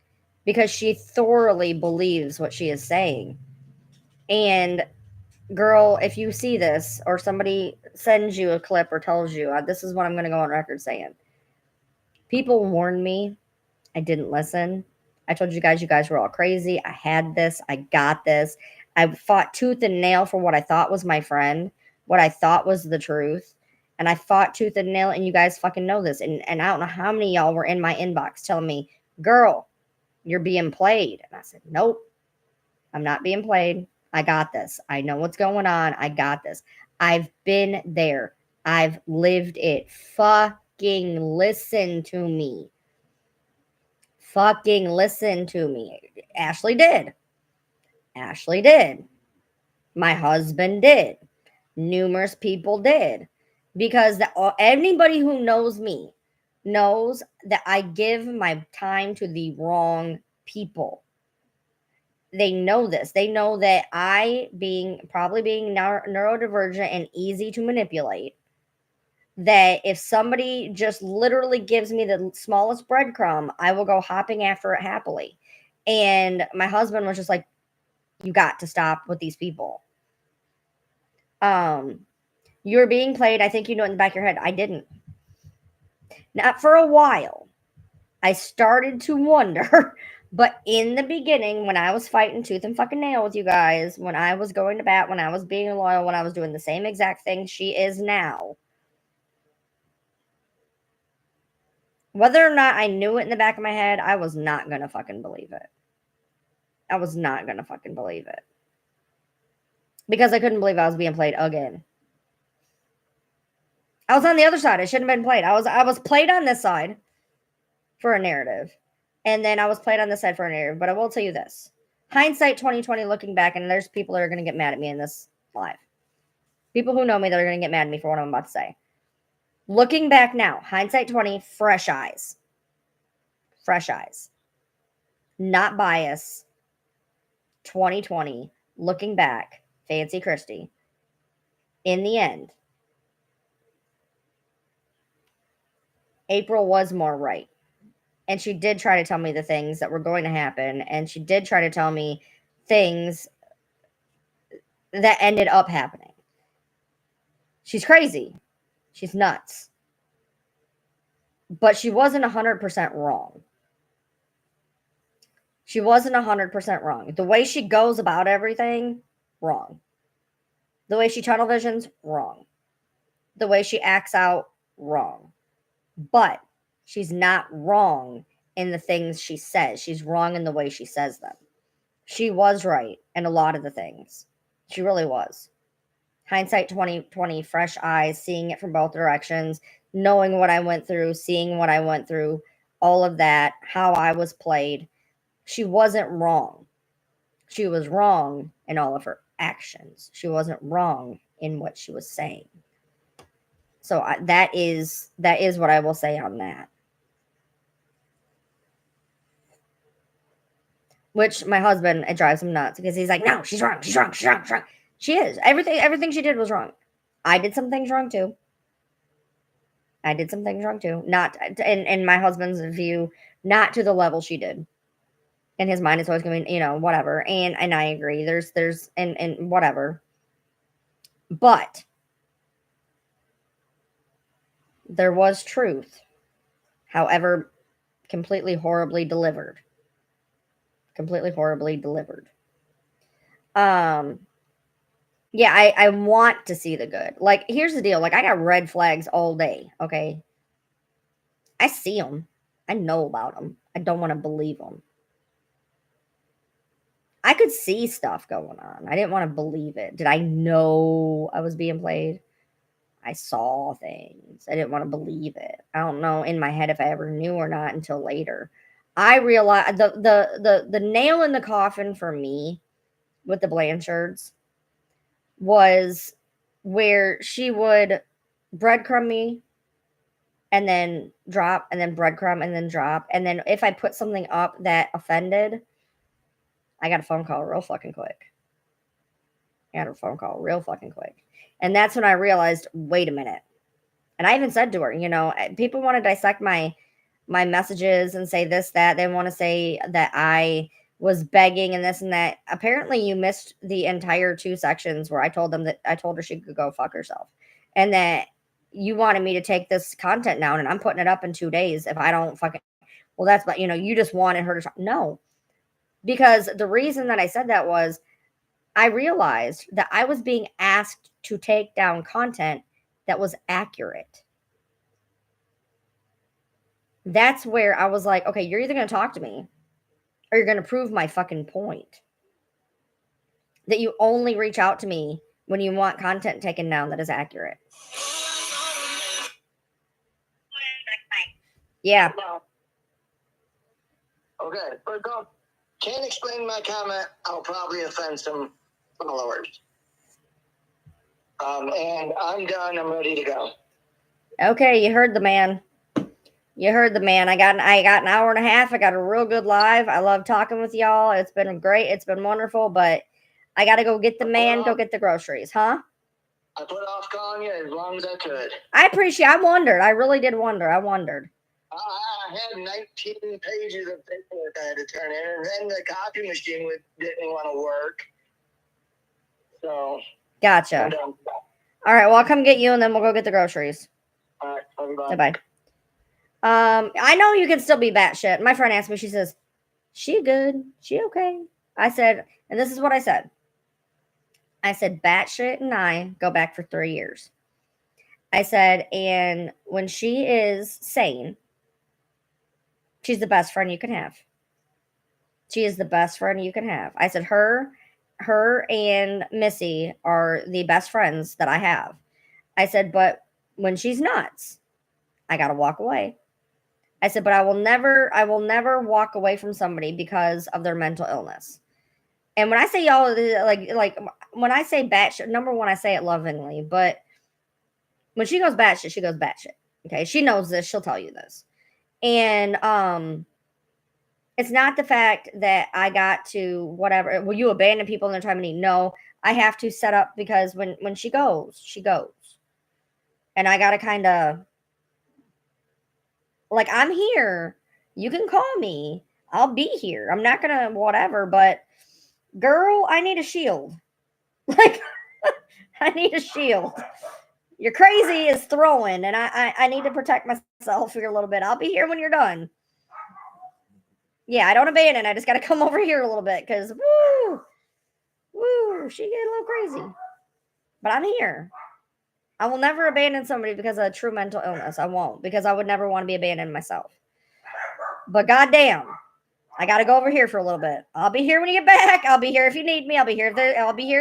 because she thoroughly believes what she is saying. And girl, if you see this or somebody sends you a clip or tells you, this is what I'm going to go on record saying. People warned me. I didn't listen. I told you guys were all crazy. I had this. I got this. I fought tooth and nail for what I thought was my friend, what I thought was the truth. And I fought tooth and nail, and you guys fucking know this. And I don't know how many of y'all were in my inbox telling me, girl, you're being played. And I said, nope, I'm not being played. I got this. I know what's going on. I got this. I've been there. I've lived it. Fucking listen to me. Fucking listen to me. Ashley did. Ashley did. My husband did. Numerous people did. Because anybody who knows me knows that I give my time to the wrong people. They know this. They know that probably being neurodivergent and easy to manipulate, that if somebody just literally gives me the smallest breadcrumb, I will go hopping after it happily. And my husband was just like, you got to stop with these people. You're being played. I think you know it in the back of your head. I didn't. Not for a while. I started to wonder, but in the beginning, when I was fighting tooth and fucking nail with you guys, when I was going to bat, when I was being loyal, when I was doing the same exact thing she is now, whether or not I knew it in the back of my head, I was not going to fucking believe it. I was not going to fucking believe it. Because I couldn't believe I was being played again. I was on the other side. I shouldn't have been played. I was played on this side for a narrative. And then I was played on this side for a narrative. But I will tell you this. Hindsight 2020, looking back, and there's people that are going to get mad at me in this live. People who know me that are going to get mad at me for what I'm about to say. Looking back now, hindsight 20, fresh eyes. Fresh eyes. Not bias. 2020, looking back, Fancy Christy. In the end, April was more right. And she did try to tell me the things that were going to happen. And she did try to tell me things that ended up happening. She's crazy. She's nuts. But she wasn't 100% wrong. She wasn't 100% wrong. The way she goes about everything, wrong. The way she tunnel visions, wrong. The way she acts out, wrong. But she's not wrong in the things she says. She's wrong in the way she says them. She was right in a lot of the things. She really was. Hindsight 2020, fresh eyes, seeing it from both directions, knowing what I went through, seeing what I went through, all of that, how I was played. She wasn't wrong. She was wrong in all of her actions. She wasn't wrong in what she was saying. So that is what I will say on that. Which my husband, it drives him nuts because he's like, no, she's wrong. She's wrong. She's wrong. She's wrong. She is. Everything she did was wrong. I did some things wrong too. Not in my husband's view, not to the level she did. In his mind, it's always going to be, whatever. And I agree. There's and whatever. But there was truth. However, completely horribly delivered. Yeah, I want to see the good. Like, here's the deal. Like, I got red flags all day, okay? I see them. I know about them. I don't want to believe them. I could see stuff going on. I didn't want to believe it. Did I know I was being played? I saw things. I didn't want to believe it. I don't know in my head if I ever knew or not until later. I realized the nail in the coffin for me with the Blanchards was where she would breadcrumb me and then drop and then breadcrumb and then drop. And then if I put something up that offended, I got a phone call real fucking quick. And that's when I realized, wait a minute. And I even said to her, people want to dissect my messages and say this, that. They want to say that I was begging and this and that. Apparently you missed the entire 2 sections where I told her she could go fuck herself. And that you wanted me to take this content down and I'm putting it up in 2 days if I don't fucking, well, that's, but you just wanted her to, no. Because the reason that I said that was I realized that I was being asked to take down content that was accurate. That's where I was like, okay, you're either going to talk to me or you're going to prove my fucking point. That you only reach out to me when you want content taken down that is accurate. Yeah. Okay, first off, can't explain my comment. I'll probably offend some followers. And I'm done. I'm ready to go. Okay, you heard the man. I got an hour and a half. I got a real good live. I love talking with y'all. It's been great. It's been wonderful. But I got to go get go get the groceries, huh? I put off calling you as long as I could. I appreciate. I wondered. I really did wonder. I wondered. I had 19 pages of paperwork I had to turn in, and then the copy machine didn't want to work. So. Gotcha. I'm done. All right. Well, I'll come get you, and then we'll go get the groceries. All right. Bye. Bye. I know you can still be batshit. My friend asked me. She says, "She good? She okay?" I said, and this is what I said. I said, batshit and I go back for 3 years. I said, and when she is sane, she's the best friend you can have. She is the best friend you can have. I said, her and Missy are the best friends that I have. I said, but when she's nuts, I got to walk away. I said, but I will never walk away from somebody because of their mental illness. And when I say y'all, like when I say batshit, number one, I say it lovingly, but when she goes batshit, she goes batshit. Okay, she knows this. She'll tell you this. And it's not the fact that I got to whatever. Will you abandon people in their time of need? No, I have to set up because when she goes, and I got to kind of like, I'm here. You can call me. I'll be here. I'm not gonna whatever, but girl, I need a shield. Like, I need a shield. You're crazy is throwing, and I need to protect myself here a little bit. I'll be here when you're done. Yeah, I don't abandon. I just got to come over here a little bit because, she get a little crazy. But I'm here. I will never abandon somebody because of a true mental illness. I won't, because I would never want to be abandoned myself. But goddamn, I got to go over here for a little bit. I'll be here when you get back. I'll be here if you need me. I'll be here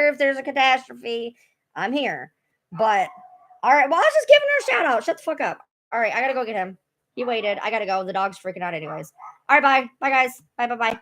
if there's a catastrophe. I'm here. But all right, well, I was just giving her a shout out. Shut the fuck up. All right, I got to go get him. He waited. I got to go. The dog's freaking out anyways. All right, bye. Bye, guys. Bye.